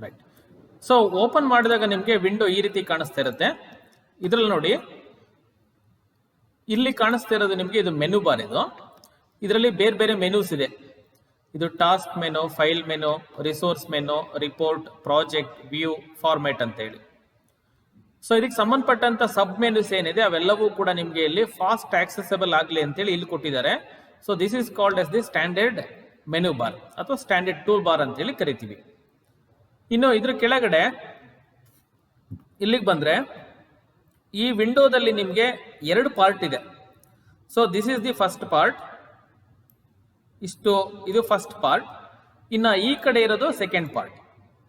Right. So open ಮಾಡಿದಾಗ ನಿಮಗೆ window ಈ ರೀತಿ ಕಾಣಿಸ್ತಾ ಇರುತ್ತೆ. ಇದ್ರಲ್ಲಿ ನೋಡಿ, ಇಲ್ಲಿ ಕಾಣಿಸ್ತಾ ಇರೋದು ನಿಮಗೆ ಇದು ಮೆನು ಬಾರ್. ಇದರಲ್ಲಿ ಬೇರೆ ಬೇರೆ ಮೆನೂಸ್ ಇದೆ. ಇದು task menu, file menu, resource menu, report, project, view, format ಅಂತ ಹೇಳಿ. ಸೊ ಇದಕ್ಕೆ ಸಂಬಂಧಪಟ್ಟಂತ ಸಬ್ ಮೆನುಸ್ ಏನಿದೆ ಅವೆಲ್ಲವೂ ಕೂಡ ನಿಮಗೆ ಇಲ್ಲಿ ಫಾಸ್ಟ್ ಆಕ್ಸೆಸಬಲ್ ಆಗಲಿ ಅಂತೇಳಿ ಇಲ್ಲಿ ಕೊಟ್ಟಿದ್ದಾರೆ. So this is called as the standard menu bar ಅಥವಾ ಸ್ಟ್ಯಾಂಡರ್ಡ್ ಟೂಲ್ ಬಾರ್ ಅಂತೇಳಿ ಕರಿತೀವಿ. ಇನ್ನು ಇದ್ರ ಕೆಳಗಡೆ ಇಲ್ಲಿಗೆ ಬಂದ್ರೆ ಈ ವಿಂಡೋದಲ್ಲಿ ನಿಮಗೆ 2 ಪಾರ್ಟ್ ಇದೆ. So this is the first part. ಇದು ಫಸ್ಟ್ ಪಾರ್ಟ್. ಇನ್ನು ಈ ಕಡೆ ಇರೋದು ಸೆಕೆಂಡ್ ಪಾರ್ಟ್.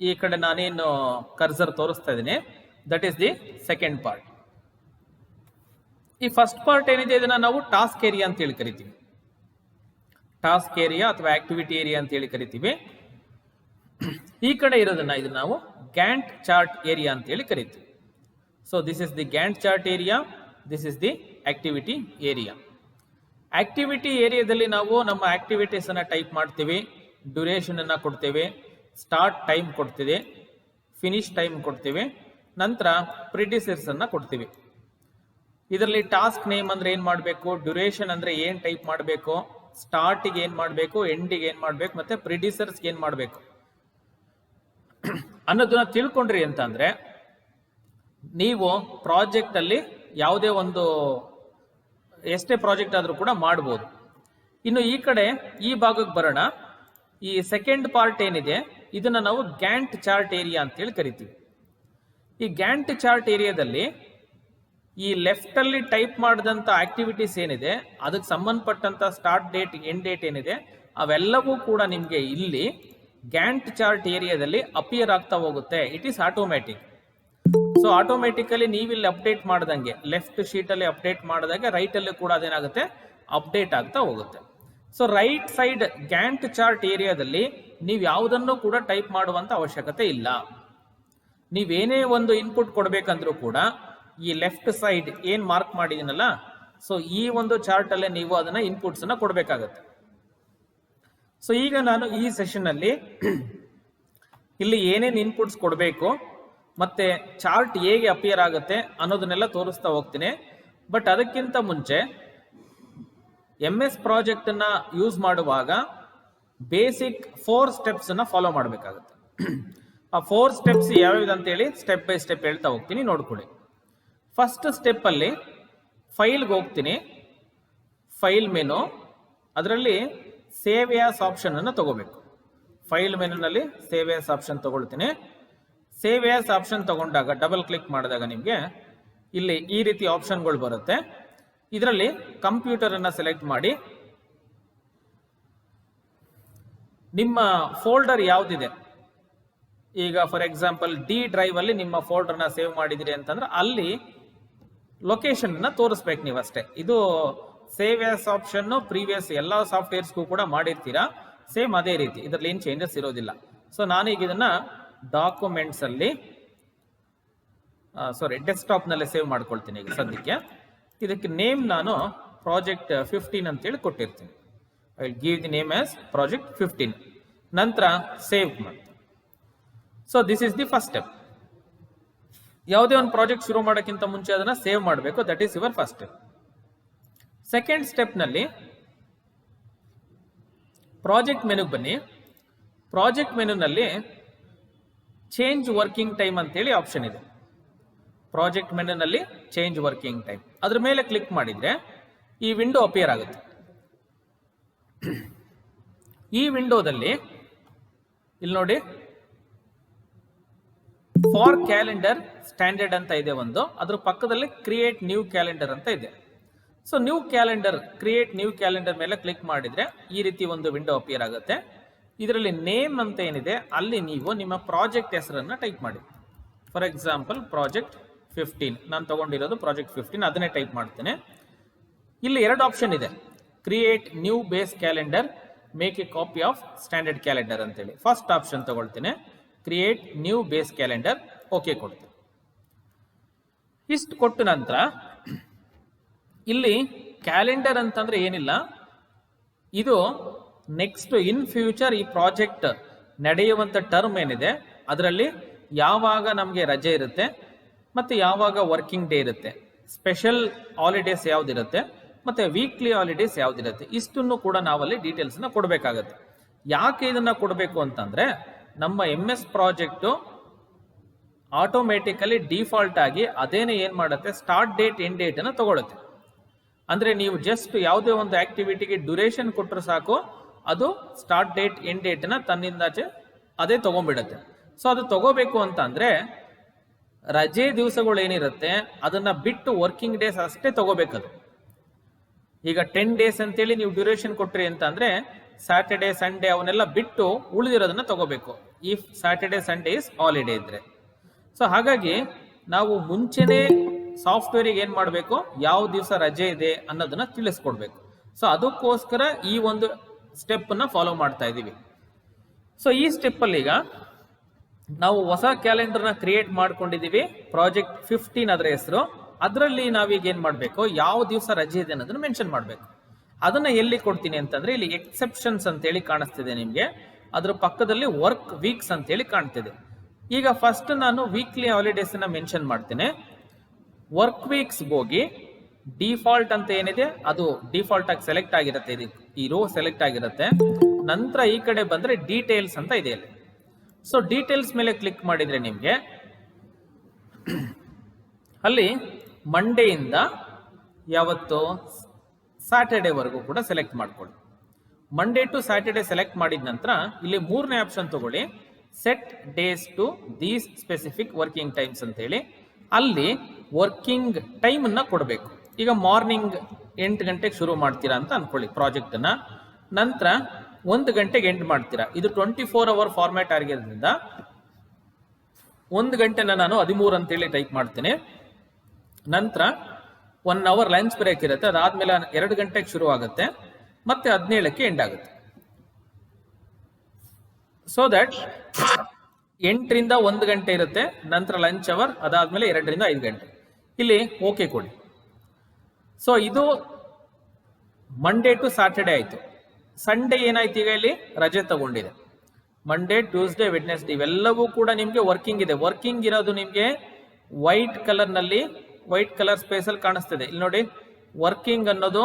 ಈ ಕಡೆ ನಾನೇನು ಕರ್ಸರ್ ತೋರಿಸ್ತಾ ಇದ್ದೀನಿ, that is the second part. ಈ ಫಸ್ಟ್ ಪಾರ್ಟ್ ಏನಿದೆ ಇದನ್ನ ನಾವು ಟಾಸ್ಕ್ ಏರಿಯಾ ಅಂತ ಹೇಳಿ ಕರಿತೀವಿ. ಟಾಸ್ಕ್ ಏರಿಯಾ ಅಥವಾ ಆಕ್ಟಿವಿಟಿ ಏರಿಯಾ ಅಂತ ಹೇಳಿ ಕರಿತೀವಿ. ಈ ಕಡೆ ಇರೋದನ್ನ ಇದನ್ನ ನಾವು ಗ್ಯಾಂಟ್ ಚಾರ್ಟ್ ಏರಿಯಾ ಅಂತ ಹೇಳಿ ಕರಿತೀವಿ. So this is the Gantt chart area, this is the activity area. Activity ಏರಿಯಾದಲ್ಲಿ ನಾವು ನಮ್ಮ ಆಕ್ಟಿವಿಟೀಸ್ ಅನ್ನ ಟೈಪ್ ಮಾಡ್ತೀವಿ, ಡ್ಯೂರೇಷನ್ ಅನ್ನ ಕೊಡ್ತೇವೆ, ಸ್ಟಾರ್ಟ್ ಟೈಮ್ ಕೊಡ್ತೀವಿ, ಫಿನಿಶ್ ಟೈಮ್ ಕೊಡ್ತೀವಿ, ನಂತರ ಪ್ರಿಡಿಸೆಸರ್ಸ್ ಅನ್ನ ಕೊಡ್ತೀವಿ. ಇದರಲ್ಲಿ ಟಾಸ್ಕ್ ನೇಮ್ ಅಂದ್ರೆ ಏನ್ ಮಾಡಬೇಕು, ಡ್ಯೂರೇಷನ್ ಅಂದ್ರೆ ಏನ್ ಟೈಪ್ ಮಾಡಬೇಕು, ಸ್ಟಾರ್ಟಿಗೆ ಏನ್ ಮಾಡಬೇಕು, ಎಂಡಿಗೆ ಏನ್ ಮಾಡಬೇಕು, ಮತ್ತೆ ಪ್ರಿಡಿಸೆಸರ್ಸ್ ಏನ್ ಮಾಡಬೇಕು ಅನ್ನೋದನ್ನ ತಿಳ್ಕೊಂಡ್ರಿ ಅಂತ ಅಂದ್ರೆ ನೀವು ಪ್ರಾಜೆಕ್ಟ್ ಅಲ್ಲಿ ಯಾವುದೇ ಒಂದು ಎಷ್ಟೇ ಪ್ರಾಜೆಕ್ಟ್ ಆದ್ರೂ ಕೂಡ ಮಾಡಬಹುದು. ಇನ್ನು ಈ ಕಡೆ ಈ ಭಾಗಕ್ಕೆ ಬರೋಣ. ಈ ಸೆಕೆಂಡ್ ಪಾರ್ಟ್ ಏನಿದೆ ಇದನ್ನ ನಾವು ಗ್ಯಾಂಟ್ ಚಾರ್ಟ್ ಏರಿಯಾ ಅಂತ ಹೇಳಿ ಕರಿತೀವಿ. ಈ ಗ್ಯಾಂಟ್ ಚಾರ್ಟ್ ಏರಿಯಾದಲ್ಲಿ ಈ ಲೆಫ್ಟ್ ಅಲ್ಲಿ ಟೈಪ್ ಮಾಡಿದಂತ ಆಕ್ಟಿವಿಟೀಸ್ ಏನಿದೆ ಅದಕ್ಕೆ ಸಂಬಂಧಪಟ್ಟಂತ ಸ್ಟಾರ್ಟ್ ಡೇಟ್, ಎಂಡ್ ಡೇಟ್ ಏನಿದೆ ಅವೆಲ್ಲವೂ ಕೂಡ ನಿಮ್ಗೆ ಇಲ್ಲಿ ಗ್ಯಾಂಟ್ ಚಾರ್ಟ್ ಏರಿಯಾದಲ್ಲಿ ಅಪಿಯರ್ ಆಗ್ತಾ ಹೋಗುತ್ತೆ. It is automatic. So automatically ನೀವಿಲ್ಲಿ ಅಪ್ಡೇಟ್ ಮಾಡ್ದಂಗೆ ಲೆಫ್ಟ್ ಶೀಟ್ ಅಲ್ಲಿ ಅಪ್ಡೇಟ್ ಮಾಡಿದಾಗ ರೈಟ್ ಅಲ್ಲಿ ಕೂಡ ಅದೇನಾಗುತ್ತೆ, ಅಪ್ಡೇಟ್ ಆಗ್ತಾ ಹೋಗುತ್ತೆ. So right side Gantt chart ಏರಿಯಾದಲ್ಲಿ ನೀವು ಯಾವುದನ್ನು ಕೂಡ ಟೈಪ್ ಮಾಡುವಂತ ಅವಶ್ಯಕತೆ ಇಲ್ಲ. ನೀವೇನೇ ಒಂದು ಇನ್ಪುಟ್ ಕೊಡ್ಬೇಕಂದ್ರೂ ಕೂಡ ಈ ಲೆಫ್ಟ್ ಸೈಡ್ ಏನ್ ಮಾರ್ಕ್ ಮಾಡಿದೀನಲ್ಲ, ಸೊ ಈ ಒಂದು ಚಾರ್ಟ್ ಅಲ್ಲೇ ನೀವು ಅದನ್ನ ಇನ್ಪುಟ್ಸ್ ಅನ್ನ ಕೊಡ್ಬೇಕಾಗತ್ತೆ. ಸೊ ಈಗ ನಾನು ಈ ಸೆಷನ್ ಅಲ್ಲಿ ಇಲ್ಲಿ ಏನೇನ್ ಇನ್ಪುಟ್ಸ್ ಕೊಡಬೇಕು ಮತ್ತೆ ಚಾರ್ಟ್ ಹೇಗೆ ಅಪಿಯರ್ ಆಗುತ್ತೆ ಅನ್ನೋದನ್ನೆಲ್ಲ ತೋರಿಸ್ತಾ ಹೋಗ್ತೀನಿ. ಬಟ್ ಅದಕ್ಕಿಂತ ಮುಂಚೆ MS ಪ್ರಾಜೆಕ್ಟ್ ಅನ್ನ ಯೂಸ್ ಮಾಡುವಾಗ ಬೇಸಿಕ್ 4 ಸ್ಟೆಪ್ಸ್ ಅನ್ನ ಫಾಲೋ ಮಾಡಬೇಕಾಗುತ್ತೆ. ಆ 4 ಸ್ಟೆಪ್ಸ್ ಯಾವ್ಯಾವ್ದು ಅಂತ ಹೇಳಿ ಸ್ಟೆಪ್ ಬೈ ಸ್ಟೆಪ್ ಹೇಳ್ತಾ ಹೋಗ್ತೀನಿ, ನೋಡ್ಕೊಳ್ಳಿ. ಫಸ್ಟ್ ಸ್ಟೆಪ್ ಅಲ್ಲಿ ಫೈಲ್ಗೆ ಹೋಗ್ತೀನಿ, ಫೈಲ್ ಮೆನು, ಅದರಲ್ಲಿ ಸೇವ್ ಆಸ್ ಆಪ್ಷನ್ ಅನ್ನು ತಗೋಬೇಕು. ಫೈಲ್ ಮೆನುನಲ್ಲಿ ಸೇವ್ ಆಸ್ ಆಪ್ಷನ್ ತಗೊಳ್ತೀನಿ. ಸೇವ್ ಆಸ್ ಆಪ್ಷನ್ ತಗೊಂಡಾಗ ಡಬಲ್ ಕ್ಲಿಕ್ ಮಾಡಿದಾಗ ನಿಮಗೆ ಇಲ್ಲಿ ಈ ರೀತಿ ಆಪ್ಷನ್ಗಳು ಬರುತ್ತೆ. ಇದರಲ್ಲಿ ಕಂಪ್ಯೂಟರ್ ಅನ್ನ ಸೆಲೆಕ್ಟ್ ಮಾಡಿ ನಿಮ್ಮ ಫೋಲ್ಡರ್ ಯಾವ್ದಿದೆ, ಈಗ ಫಾರ್ ಎಕ್ಸಾಂಪಲ್ ಡಿ ಡ್ರೈವ್ ಅಲ್ಲಿ ನಿಮ್ಮ ಫೋಲ್ಡರ್ನ ಸೇವ್ ಮಾಡಿದಿರಿ ಅಂತಂದ್ರೆ ಅಲ್ಲಿ ಲೊಕೇಶನ್ ಅನ್ನ ತೋರಿಸ್ಬೇಕು ನೀವು ಅಷ್ಟೇ. ಇದು ಸೇವ್ ಆಸ್ ಆಪ್ಷನ್ ಪ್ರೀವಿಯಸ್ ಎಲ್ಲ ಸಾಫ್ಟ್ವೇರ್ಸ್ಗೂ ಕೂಡ ಮಾಡಿರ್ತೀರಾ, ಸೇಮ್ ಅದೇ ರೀತಿ, ಇದರಲ್ಲಿ ಏನು ಚೇಂಜಸ್ ಇರೋದಿಲ್ಲ. ಸೊ ನಾನೀಗ ಇದನ್ನ ಡಾಕ್ಯುಮೆಂಟ್ಸ್ ಅಲ್ಲಿ ಡೆಸ್ಕ್ಟಾಪ್ ನಲ್ಲಿ ಸೇವ್ ಮಾಡ್ಕೊಳ್ತೀನಿ ಈಗ ಸದ್ಯಕ್ಕೆ. ಇದಕ್ಕೆ ನೇಮ್ ನಾನು ಪ್ರಾಜೆಕ್ಟ್ 15 ಅಂತೇಳಿ ಕೊಟ್ಟಿರ್ತೀನಿ. I will give the name as project 15. ನಂತರ ಸೇವ್ ಮಾಡ್ತೀನಿ. So this is the first step. ಯಾವುದೇ ಒಂದು ಪ್ರಾಜೆಕ್ಟ್ ಶುರು ಮಾಡೋಕ್ಕಿಂತ ಮುಂಚೆ ಅದನ್ನ ಸೇವ್ ಮಾಡಬೇಕು. That is your first step. Second step ನಲ್ಲಿ ಪ್ರಾಜೆಕ್ಟ್ ಮೆನುಗೆ ಬನ್ನಿ. ಪ್ರಾಜೆಕ್ಟ್ ಮೆನುನಲ್ಲಿ ಚೇಂಜ್ ವರ್ಕಿಂಗ್ ಟೈಮ್ ಅಂತೇಳಿ ಆಪ್ಷನ್ ಇದೆ. ಪ್ರಾಜೆಕ್ಟ್ ಮೆನುನಲ್ಲಿ ಚೇಂಜ್ ವರ್ಕಿಂಗ್ ಟೈಮ್, ಅದ್ರ ಮೇಲೆ ಕ್ಲಿಕ್ ಮಾಡಿದ್ರೆ ಈ ವಿಂಡೋ ಅಪಿಯರ್ ಆಗುತ್ತೆ. ಈ ವಿಂಡೋದಲ್ಲಿ ಇಲ್ಲಿ ನೋಡಿ ಫಾರ್ ಕ್ಯಾಲೆಂಡರ್ ಸ್ಟ್ಯಾಂಡರ್ಡ್ ಅಂತ ಇದೆ ಒಂದು, ಅದ್ರ ಪಕ್ಕದಲ್ಲಿ ಕ್ರಿಯೇಟ್ ನ್ಯೂ ಕ್ಯಾಲೆಂಡರ್ ಅಂತ ಇದೆ. So new calendar, create new calendar ಮೇಲೆ ಕ್ಲಿಕ್ ಮಾಡಿದ್ರೆ ಈ ರೀತಿ ಒಂದು ವಿಂಡೋ ಅಪಿಯರ್ ಆಗುತ್ತೆ. ಇದರಲ್ಲಿ ನೇಮ್ ಅಂತ ಏನಿದೆ ಅಲ್ಲಿ ನೀವು ನಿಮ್ಮ ಪ್ರಾಜೆಕ್ಟ್ ಹೆಸರನ್ನ ಟೈಪ್ ಮಾಡಿ. ಫಾರ್ ಎಕ್ಸಾಂಪಲ್ ಪ್ರಾಜೆಕ್ಟ್ 15 ನಾನು ತಗೊಂಡಿರೋದು ಪ್ರಾಜೆಕ್ಟ್ 15, ಅದನ್ನೇ ಟೈಪ್ ಮಾಡ್ತೇನೆ. ಇಲ್ಲಿ 2 ಆಪ್ಷನ್ ಇದೆ, create new base calendar, make a copy of standard calendar ಅಂತೇಳಿ. ಫಸ್ಟ್ ಆಪ್ಷನ್ ತಗೊಳ್ತೇನೆ, create new base calendar, okay ಕೊಡ್ತೇನೆ. ಇಷ್ಟು ಕೊಟ್ಟ ನಂತರ ಇಲ್ಲಿ ಕ್ಯಾಲೆಂಡರ್ ಅಂತಂದ್ರೆ ಏನಿಲ್ಲ, ಇದು ನೆಕ್ಸ್ಟ್ ಇನ್ ಫ್ಯೂಚರ್ ಈ ಪ್ರಾಜೆಕ್ಟ್ ನಡೆಯುವಂತ ಟರ್ಮ್ ಏನಿದೆ ಅದರಲ್ಲಿ ಯಾವಾಗ ನಮಗೆ ರಜೆ ಇರುತ್ತೆ ಮತ್ತು ಯಾವಾಗ ವರ್ಕಿಂಗ್ ಡೇ ಇರುತ್ತೆ, ಸ್ಪೆಷಲ್ ಹಾಲಿಡೇಸ್ ಯಾವುದಿರುತ್ತೆ ಮತ್ತು ವೀಕ್ಲಿ ಹಾಲಿಡೇಸ್ ಯಾವುದಿರುತ್ತೆ, ಇಷ್ಟನ್ನು ಕೂಡ ನಾವಲ್ಲಿ ಡೀಟೇಲ್ಸನ್ನ ಕೊಡಬೇಕಾಗತ್ತೆ. ಯಾಕೆ ಇದನ್ನು ಕೊಡಬೇಕು ಅಂತಂದರೆ, ನಮ್ಮ MS ಪ್ರಾಜೆಕ್ಟು ಆಟೋಮೆಟಿಕಲಿ ಡಿಫಾಲ್ಟ್ ಆಗಿ ಅದೇನೇ ಏನು ಮಾಡುತ್ತೆ, ಸ್ಟಾರ್ಟ್ ಡೇಟ್ ಎಂಡ್ ಡೇಟನ್ನು ತಗೊಳುತ್ತೆ. ಅಂದರೆ ನೀವು ಜಸ್ಟ್ ಯಾವುದೇ ಒಂದು ಆಕ್ಟಿವಿಟಿಗೆ ಡ್ಯೂರೇಷನ್ ಕೊಟ್ಟರು ಸಾಕು, ಅದು ಸ್ಟಾರ್ಟ್ ಡೇಟ್ ಎಂಡ್ ಡೇಟನ್ನು ತನ್ನಿಂದಾಚೆ ಅದೇ ತಗೊಂಡ್ಬಿಡುತ್ತೆ. ಸೊ ಅದು ತಗೋಬೇಕು ಅಂತ ಅಂದರೆ ರಜೆ ದಿವಸಗಳು ಏನಿರುತ್ತೆ ಅದನ್ನು ಬಿಟ್ಟು ವರ್ಕಿಂಗ್ ಡೇಸ್ ಅಷ್ಟೇ ತಗೋಬೇಕದು. ಈಗ 10 ಡೇಸ್ ಅಂತೇಳಿ ನೀವು ಡ್ಯೂರೇಷನ್ ಕೊಟ್ರಿ ಅಂತ ಅಂದರೆ ಸ್ಯಾಟರ್ಡೇ ಸಂಡೇ ಅವನ್ನೆಲ್ಲ ಬಿಟ್ಟು ಉಳಿದಿರೋದನ್ನ ತಗೋಬೇಕು, if Saturday Sunday is holiday ಇದ್ರೆ. ಸೊ ಹಾಗಾಗಿ ನಾವು ಮುಂಚೆನೇ ಸಾಫ್ಟ್ವೇರಿಗೆ ಏನು ಮಾಡಬೇಕು, ಯಾವ ದಿವಸ ರಜೆ ಇದೆ ಅನ್ನೋದನ್ನ ತಿಳಿಸ್ಕೊಡ್ಬೇಕು. ಸೊ ಅದಕ್ಕೋಸ್ಕರ ಈ ಒಂದು ಸ್ಟೆಪ್ಪನ್ನು ಫಾಲೋ ಮಾಡ್ತಾ ಇದ್ದೀವಿ. ಸೊ ಈ ಸ್ಟೆಪ್ಪಲ್ಲಿ ಈಗ ನಾವು ಹೊಸ ಕ್ಯಾಲೆಂಡರ್ನ ಕ್ರಿಯೇಟ್ ಮಾಡ್ಕೊಂಡಿದ್ದೀವಿ, ಪ್ರಾಜೆಕ್ಟ್ 15 ಅದರ ಹೆಸರು. ಅದರಲ್ಲಿ ನಾವೀಗ ಏನು ಮಾಡಬೇಕು, ಯಾವ ದಿವಸ ರಜೆ ಇದೆ ಅನ್ನೋದನ್ನ ಮೆನ್ಷನ್ ಮಾಡಬೇಕು. ಅದನ್ನ ಎಲ್ಲಿ ಕೊಡ್ತೀನಿ ಅಂತಂದ್ರೆ ಇಲ್ಲಿ ಎಕ್ಸೆಪ್ಷನ್ಸ್ ಅಂತೇಳಿ ಕಾಣಿಸ್ತಿದೆ ನಿಮಗೆ, ಅದ್ರ ಪಕ್ಕದಲ್ಲಿ ವರ್ಕ್ ವೀಕ್ಸ್ ಅಂತೇಳಿ ಕಾಣ್ತಿದೆ. ಈಗ ಫಸ್ಟ್ ನಾನು ವೀಕ್ಲಿ ಹಾಲಿಡೇಸ್ನ ಮೆನ್ಷನ್ ಮಾಡ್ತೇನೆ. ವರ್ಕ್ ವೀಕ್ಸ್ ಹೋಗಿ ಡಿಫಾಲ್ಟ್ ಅಂತ ಏನಿದೆ ಅದು ಡಿಫಾಲ್ಟ್ ಆಗಿ ಸೆಲೆಕ್ಟ್ ಆಗಿರುತ್ತೆ, ಈ ರೋ ಸೆಲೆಕ್ಟ್ ಆಗಿರುತ್ತೆ. ನಂತರ ಈ ಕಡೆ ಬಂದರೆ ಡೀಟೇಲ್ಸ್ ಅಂತ ಇದೆ ಇಲ್ಲಿ. ಸೊ ಡೀಟೇಲ್ಸ್ ಮೇಲೆ ಕ್ಲಿಕ್ ಮಾಡಿದರೆ ನಿಮಗೆ ಅಲ್ಲಿ ಮಂಡೆಯಿಂದ ಯಾವತ್ತು ಸ್ಯಾಟರ್ಡೇವರೆಗೂ ಕೂಡ ಸೆಲೆಕ್ಟ್ ಮಾಡ್ಕೊಳ್ಳಿ. ಮಂಡೇ ಟು ಸ್ಯಾಟರ್ಡೇ ಸೆಲೆಕ್ಟ್ ಮಾಡಿದ ನಂತರ ಇಲ್ಲಿ 3ನೇ ಆಪ್ಷನ್ ತಗೊಳ್ಳಿ, set days to these specific working times ಅಂತೇಳಿ. ಅಲ್ಲಿ ವರ್ಕಿಂಗ್ ಟೈಮನ್ನು ಕೊಡಬೇಕು. ಈಗ ಮಾರ್ನಿಂಗ್ 8 ಗಂಟೆಗೆ ಶುರು ಮಾಡ್ತೀರಾ ಅಂತ ಅನ್ಕೊಳ್ಳಿ ಪ್ರಾಜೆಕ್ಟನ್ನು, ನಂತರ 1 ಗಂಟೆಗೆ ಎಂಡ್ ಮಾಡ್ತೀರಾ. ಇದು 24 ಅವರ್ ಫಾರ್ಮ್ಯಾಟ್ ಆಗಿರೋದ್ರಿಂದ 1 ಗಂಟೆನ ನಾನು 13 ಅಂತೇಳಿ ಟೈಪ್ ಮಾಡ್ತೀನಿ. ನಂತರ 1 ಅವರ್ ಲಂಚ್ ಬ್ರೇಕ್ ಇರುತ್ತೆ, ಅದಾದ್ಮೇಲೆ 2 ಗಂಟೆಗೆ ಶುರು ಆಗುತ್ತೆ, ಮತ್ತೆ 17ಕ್ಕೆ ಎಂಡ್ ಆಗುತ್ತೆ. ಸೊ ದಟ್ 8ರಿಂದ 1 ಗಂಟೆ ಇರುತ್ತೆ, ನಂತರ ಲಂಚ್ ಅವರ್, ಅದಾದ್ಮೇಲೆ 2ರಿಂದ 5 ಗಂಟೆ. ಇಲ್ಲಿ ಓಕೆ ಕೊಡಿ. ಸೊ ಇದು ಮಂಡೇ ಟು ಸ್ಯಾಟರ್ಡೇ ಆಯಿತು. ಸಂಡೇ ಏನಾಯ್ತು, ಈಗ ಇಲ್ಲಿ ರಜೆ ತಗೊಂಡಿದೆ. ಮಂಡೇ, ಟ್ಯೂಸ್ಡೇ, ವೆಡ್ನೆಸ್ಡೇ ಇವೆಲ್ಲವೂ ಕೂಡ ನಿಮಗೆ ವರ್ಕಿಂಗ್ ಇದೆ. ವರ್ಕಿಂಗ್ ಇರೋದು ನಿಮಗೆ ವೈಟ್ ಕಲರ್ನಲ್ಲಿ, ವೈಟ್ ಕಲರ್ ಸ್ಪೇಸಲ್ಲಿ ಕಾಣಿಸ್ತಿದೆ. ಇಲ್ಲಿ ನೋಡಿ, ವರ್ಕಿಂಗ್ ಅನ್ನೋದು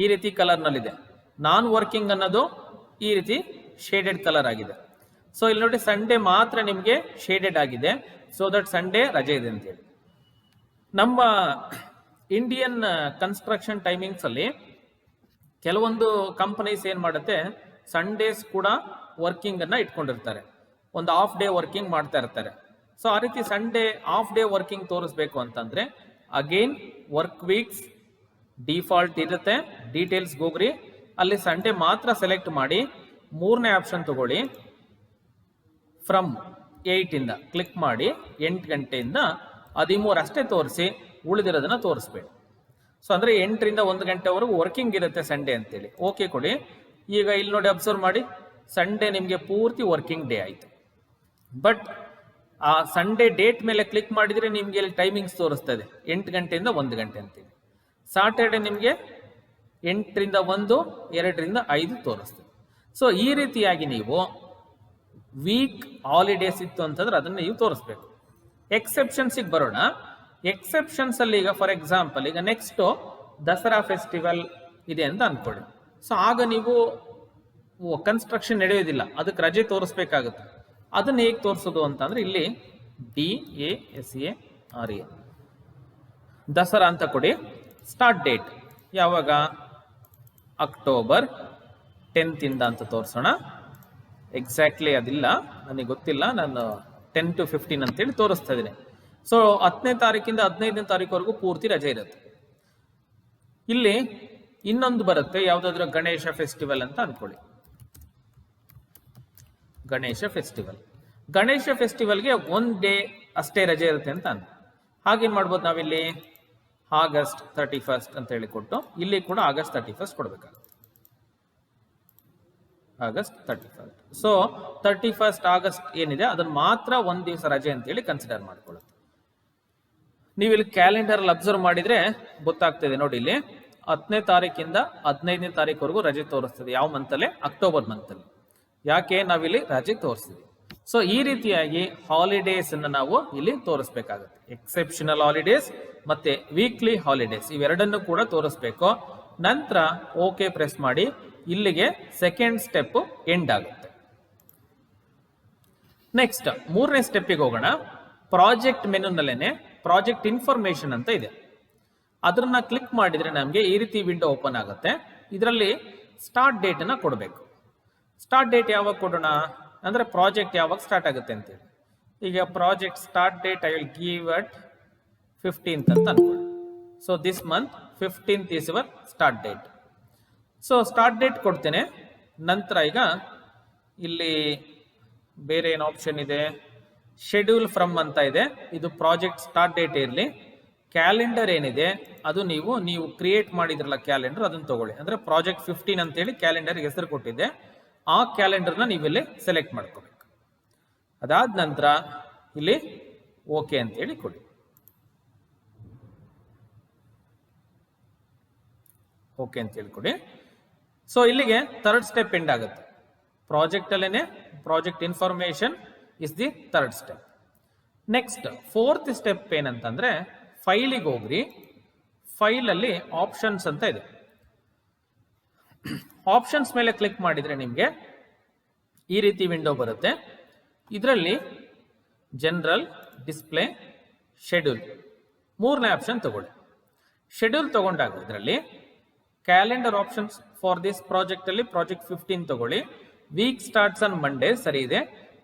ಈ ರೀತಿ ಕಲರ್ನಲ್ಲಿದೆ, ನಾನ್ ವರ್ಕಿಂಗ್ ಅನ್ನೋದು ಈ ರೀತಿ ಶೇಡೆಡ್ ಕಲರ್ ಆಗಿದೆ. ಸೊ ಇಲ್ಲಿ ನೋಡಿ, ಸಂಡೇ ಮಾತ್ರ ನಿಮಗೆ ಶೇಡೆಡ್ ಆಗಿದೆ, ಸೊ ದಟ್ ಸಂಡೇ ರಜೆ ಇದೆ ಅಂತೇಳಿ. ನಮ್ಮ ಇಂಡಿಯನ್ ಕನ್ಸ್ಟ್ರಕ್ಷನ್ ಟೈಮಿಂಗ್ಸ್ ಅಲ್ಲಿ ಕೆಲವೊಂದು ಕಂಪನೀಸ್ ಏನು ಮಾಡುತ್ತೆ, ಸಂಡೇಸ್ ಕೂಡ ವರ್ಕಿಂಗ್ ಅನ್ನ ಇಟ್ಕೊಂಡಿರ್ತಾರೆ, ಒಂದು ಹಾಫ್ ಡೇ ವರ್ಕಿಂಗ್ ಮಾಡ್ತಾ ಇರ್ತಾರೆ. ಸೊ ಆ ರೀತಿ ಸಂಡೇ ಹಾಫ್ ಡೇ ವರ್ಕಿಂಗ್ ತೋರಿಸ್ಬೇಕು ಅಂತಂದ್ರೆ ಅಗೇನ್ ವರ್ಕ್ ವೀಕ್ಸ್ ಡಿಫಾಲ್ಟ್ ಇರುತ್ತೆ, ಡೀಟೇಲ್ಸ್ಗೆ ಹೋಗ್ರಿ, ಅಲ್ಲಿ ಸಂಡೇ ಮಾತ್ರ ಸೆಲೆಕ್ಟ್ ಮಾಡಿ 3ನೇ ಆಪ್ಷನ್ ತಗೊಳ್ಳಿ, ಫ್ರಮ್ 8 ಇಂದ ಕ್ಲಿಕ್ ಮಾಡಿ 8 ಗಂಟೆಯಿಂದ 13 ಅಷ್ಟೇ ತೋರಿಸಿ, ಉಳಿದಿರೋದನ್ನ ತೋರಿಸ್ಬೇಡಿ. ಸೊ ಅಂದರೆ 8ರಿಂದ 1 ಗಂಟೆವರೆಗೂ ವರ್ಕಿಂಗ್ ಇರುತ್ತೆ ಸಂಡೇ ಅಂತೇಳಿ. ಓಕೆ ಕೊಡಿ. ಈಗ ಇಲ್ಲಿ ನೋಡಿ, ಅಬ್ಸರ್ವ್ ಮಾಡಿ, ಸಂಡೇ ನಿಮಗೆ ಪೂರ್ತಿ ವರ್ಕಿಂಗ್ ಡೇ ಆಯಿತು. ಬಟ್ ಆ ಸಂಡೇ ಡೇಟ್ ಮೇಲೆ ಕ್ಲಿಕ್ ಮಾಡಿದರೆ ನಿಮಗೆ ಇಲ್ಲಿ ಟೈಮಿಂಗ್ಸ್ ತೋರಿಸ್ತದೆ, 8 ಗಂಟೆಯಿಂದ 1 ಗಂಟೆ ಅಂತೇಳಿ. ಸಾಟರ್ಡೆ ನಿಮಗೆ 8ರಿಂದ 1, 2ರಿಂದ 5 ತೋರಿಸ್ತದೆ. ಸೊ ಈ ರೀತಿಯಾಗಿ ನೀವು ವೀಕ್ ಹಾಲಿಡೇಸ್ ಇತ್ತು ಅಂತಂದ್ರೆ ಅದನ್ನು ನೀವು ತೋರಿಸ್ಬೇಕು. ಎಕ್ಸೆಪ್ಷನ್ಸಿಗೆ ಬರೋಣ. ಎಕ್ಸೆಪ್ಷನ್ಸ್ ಅಲ್ಲಿ ಈಗ ಫಾರ್ ಎಕ್ಸಾಂಪಲ್ ಈಗ ನೆಕ್ಸ್ಟ್ ದಸರಾ ಫೆಸ್ಟಿವಲ್ ಇದೆ ಅಂತ ಅನ್ಕೊಳ್ಳಿ. ಸೊ ಆಗ ನೀವು ಕನ್ಸ್ಟ್ರಕ್ಷನ್ ನಡೆಯೋದಿಲ್ಲ, ಅದಕ್ಕೆ ರಜೆ ತೋರಿಸ್ಬೇಕಾಗುತ್ತೆ. ಅದನ್ನ ಹೇಗೆ ತೋರಿಸೋದು ಅಂತಂದ್ರೆ ಇಲ್ಲಿ DASARA ದಸರಾ ಅಂತ ಕೊಡಿ. ಸ್ಟಾರ್ಟ್ ಡೇಟ್ ಯಾವಾಗ, ಅಕ್ಟೋಬರ್ 10th ಇಂದ ಅಂತ ತೋರಿಸೋಣ. ಎಕ್ಸಾಕ್ಟ್ಲಿ ಅದಿಲ್ಲ, ನನಗೆ ಗೊತ್ತಿಲ್ಲ, ನಾನು 10 to 15 ಅಂತೇಳಿ ತೋರಿಸ್ತಾ ಇದ್ದೀನಿ. ಸೊ 10ನೇ ತಾರೀಕಿಂದ 15ನೇ ತಾರೀಕುವರೆಗೂ ಪೂರ್ತಿ ರಜೆ ಇರುತ್ತೆ. ಇಲ್ಲಿ ಇನ್ನೊಂದು ಬರುತ್ತೆ, ಯಾವುದಾದ್ರೂ ಗಣೇಶ ಫೆಸ್ಟಿವಲ್ ಅಂತ ಅನ್ಕೊಳ್ಳಿ. ಗಣೇಶ ಫೆಸ್ಟಿವಲ್ಗೆ 1 ಡೇ ಅಷ್ಟೇ ರಜೆ ಇರುತ್ತೆ ಅಂತ ಹಾಗೇನು ಮಾಡ್ಬೋದು ನಾವಿಲ್ಲಿ, ಆಗಸ್ಟ್ 31 ಅಂತ ಹೇಳಿ ಕೊಟ್ಟು ಇಲ್ಲಿ ಕೂಡ ಆಗಸ್ಟ್ 31 ಕೊಡಬೇಕಾಗುತ್ತೆ. ಆಗಸ್ಟ್ 31. ಸೊ 31 ಆಗಸ್ಟ್ ಏನಿದೆ ಅದನ್ನು ಮಾತ್ರ 1 ದಿವಸ ರಜೆ ಅಂತೇಳಿ ಕನ್ಸಿಡರ್ ಮಾಡ್ಕೊಳ್ಳುತ್ತೆ. ನೀವು ಇಲ್ಲಿ ಕ್ಯಾಲೆಂಡರ್ ಅಬ್ಸರ್ವ್ ಮಾಡಿದ್ರೆ ಗೊತ್ತಾಗ್ತದೆ ನೋಡಿ, ಇಲ್ಲಿ 10ನೇ ತಾರೀಕಿಂದ 15ನೇ ತಾರೀಕುವರೆಗೂ ರಜೆ ತೋರಿಸ್ತದೆ. ಯಾವ ಮಂತಲ್ಲೇ, ಅಕ್ಟೋಬರ್ ಮಂತಲ್ಲಿ. ಯಾಕೆ ನಾವಿಲ್ಲಿ ರಜೆ ತೋರಿಸ್ತೀವಿ. ಸೊ ಈ ರೀತಿಯಾಗಿ ಹಾಲಿಡೇಸ್ ಅನ್ನು ನಾವು ಇಲ್ಲಿ ತೋರಿಸ್ಬೇಕಾಗುತ್ತೆ. ಎಕ್ಸೆಪ್ಷನಲ್ ಹಾಲಿಡೇಸ್ ಮತ್ತೆ ವೀಕ್ಲಿ ಹಾಲಿಡೇಸ್ ಇವೆರಡನ್ನು ಕೂಡ ತೋರಿಸ್ಬೇಕು. ನಂತರ ಓಕೆ ಪ್ರೆಸ್ ಮಾಡಿ. ಇಲ್ಲಿಗೆ ಸೆಕೆಂಡ್ ಸ್ಟೆಪ್ ಎಂಡ್ ಆಗುತ್ತೆ. ನೆಕ್ಸ್ಟ್ ಮೂರನೇ ಸ್ಟೆಪ್ಪಿಗೆ ಹೋಗೋಣ. ಪ್ರಾಜೆಕ್ಟ್ ಮೆನುನಲ್ಲೇನೆ ಪ್ರಾಜೆಕ್ಟ್ ಇನ್ಫಾರ್ಮೇಶನ್ ಅಂತ ಇದೆ. ಅದನ್ನ ಕ್ಲಿಕ್ ಮಾಡಿದ್ರೆ ನಮಗೆ ಈ ರೀತಿ ವಿಂಡೋ ಓಪನ್ ಆಗುತ್ತೆ. ಇದರಲ್ಲಿ ಸ್ಟಾರ್ಟ್ ಡೇಟ್ ಅನ್ನ ಕೊಡಬೇಕು. ಸ್ಟಾರ್ಟ್ ಡೇಟ್ ಯಾವಾಗ ಕೊಡೋಣ ಅಂದ್ರೆ ಪ್ರಾಜೆಕ್ಟ್ ಯಾವಾಗ ಸ್ಟಾರ್ಟ್ ಆಗುತ್ತೆ ಅಂತೇಳಿ. ಈಗ project start date I will give at 15th ಅಂತ ಅನ್ಕೊಳ್ಳಿ. So this month 15th is your start date. So start date ಕೊಡ್ತೇನೆ. ನಂತರ ಈಗ ಇಲ್ಲಿ ಬೇರೆ ಏನು ಆಪ್ಷನ್ ಇದೆ, ಶೆಡ್ಯೂಲ್ ಫ್ರಮ್ ಅಂತ ಇದೆ. ಇದು ಪ್ರಾಜೆಕ್ಟ್ ಸ್ಟಾರ್ಟ್ ಡೇಟ್ ಇರಲಿ. ಕ್ಯಾಲೆಂಡರ್ ಏನಿದೆ ಅದು ನೀವು ಕ್ರಿಯೇಟ್ ಮಾಡಿದ್ರಲ್ಲ ಕ್ಯಾಲೆಂಡರ್, ಅದನ್ನು ತಗೊಳ್ಳಿ. ಅಂದ್ರೆ ಪ್ರಾಜೆಕ್ಟ್ 15 ಅಂತೇಳಿ ಕ್ಯಾಲೆಂಡರ್ ಹೆಸರು ಕೊಟ್ಟಿದ್ದೆ. ಆ ಕ್ಯಾಲೆಂಡರ್ನ ನೀವಿಲ್ಲಿ ಸೆಲೆಕ್ಟ್ ಮಾಡ್ಕೋಬೇಕು. ಅದಾದ ನಂತರ ಇಲ್ಲಿ ಓಕೆ ಅಂತೇಳಿ ಕೊಡಿ. ಓಕೆ ಅಂತೇಳಿ ಕೊಡಿ. ಸೊ ಇಲ್ಲಿಗೆ ಥರ್ಡ್ ಸ್ಟೆಪ್ ಎಂಡ್ ಆಗುತ್ತೆ. ಪ್ರಾಜೆಕ್ಟ್ ಅಲ್ಲೇನೆ project information is the third step. Next fourth step ಏನಂತಂದ್ರೆ ಫೈಲಿಗೆ ಹೋಗ್ರಿ. ಫೈಲ್ ಅಲ್ಲಿ ಆಪ್ಷನ್ಸ್ ಅಂತ ಇದೆ. ಆಪ್ಷನ್ಸ್ ಮೇಲೆ ಕ್ಲಿಕ್ ಮಾಡಿದ್ರೆ ನಿಮಗೆ ಈ ರೀತಿ ವಿಂಡೋ ಬರುತ್ತೆ. ಇದರಲ್ಲಿ ಜನರಲ್, ಡಿಸ್ಪ್ಲೇ, ಶೆಡ್ಯೂಲ್ ಮೂರನೇ ಆಪ್ಷನ್ ತಗೊಳ್ಳಿ. ಶೆಡ್ಯೂಲ್ ತಗೊಂಡಾಗ ಇದರಲ್ಲಿ calendar options for this project ಅಲ್ಲಿ ಪ್ರಾಜೆಕ್ಟ್ 15 ತಗೊಳ್ಳಿ. ವೀಕ್ ಸ್ಟಾರ್ಟ್ಸ್ ಆನ್ ಮಂಡೇ ಸರಿ ಇದೆ.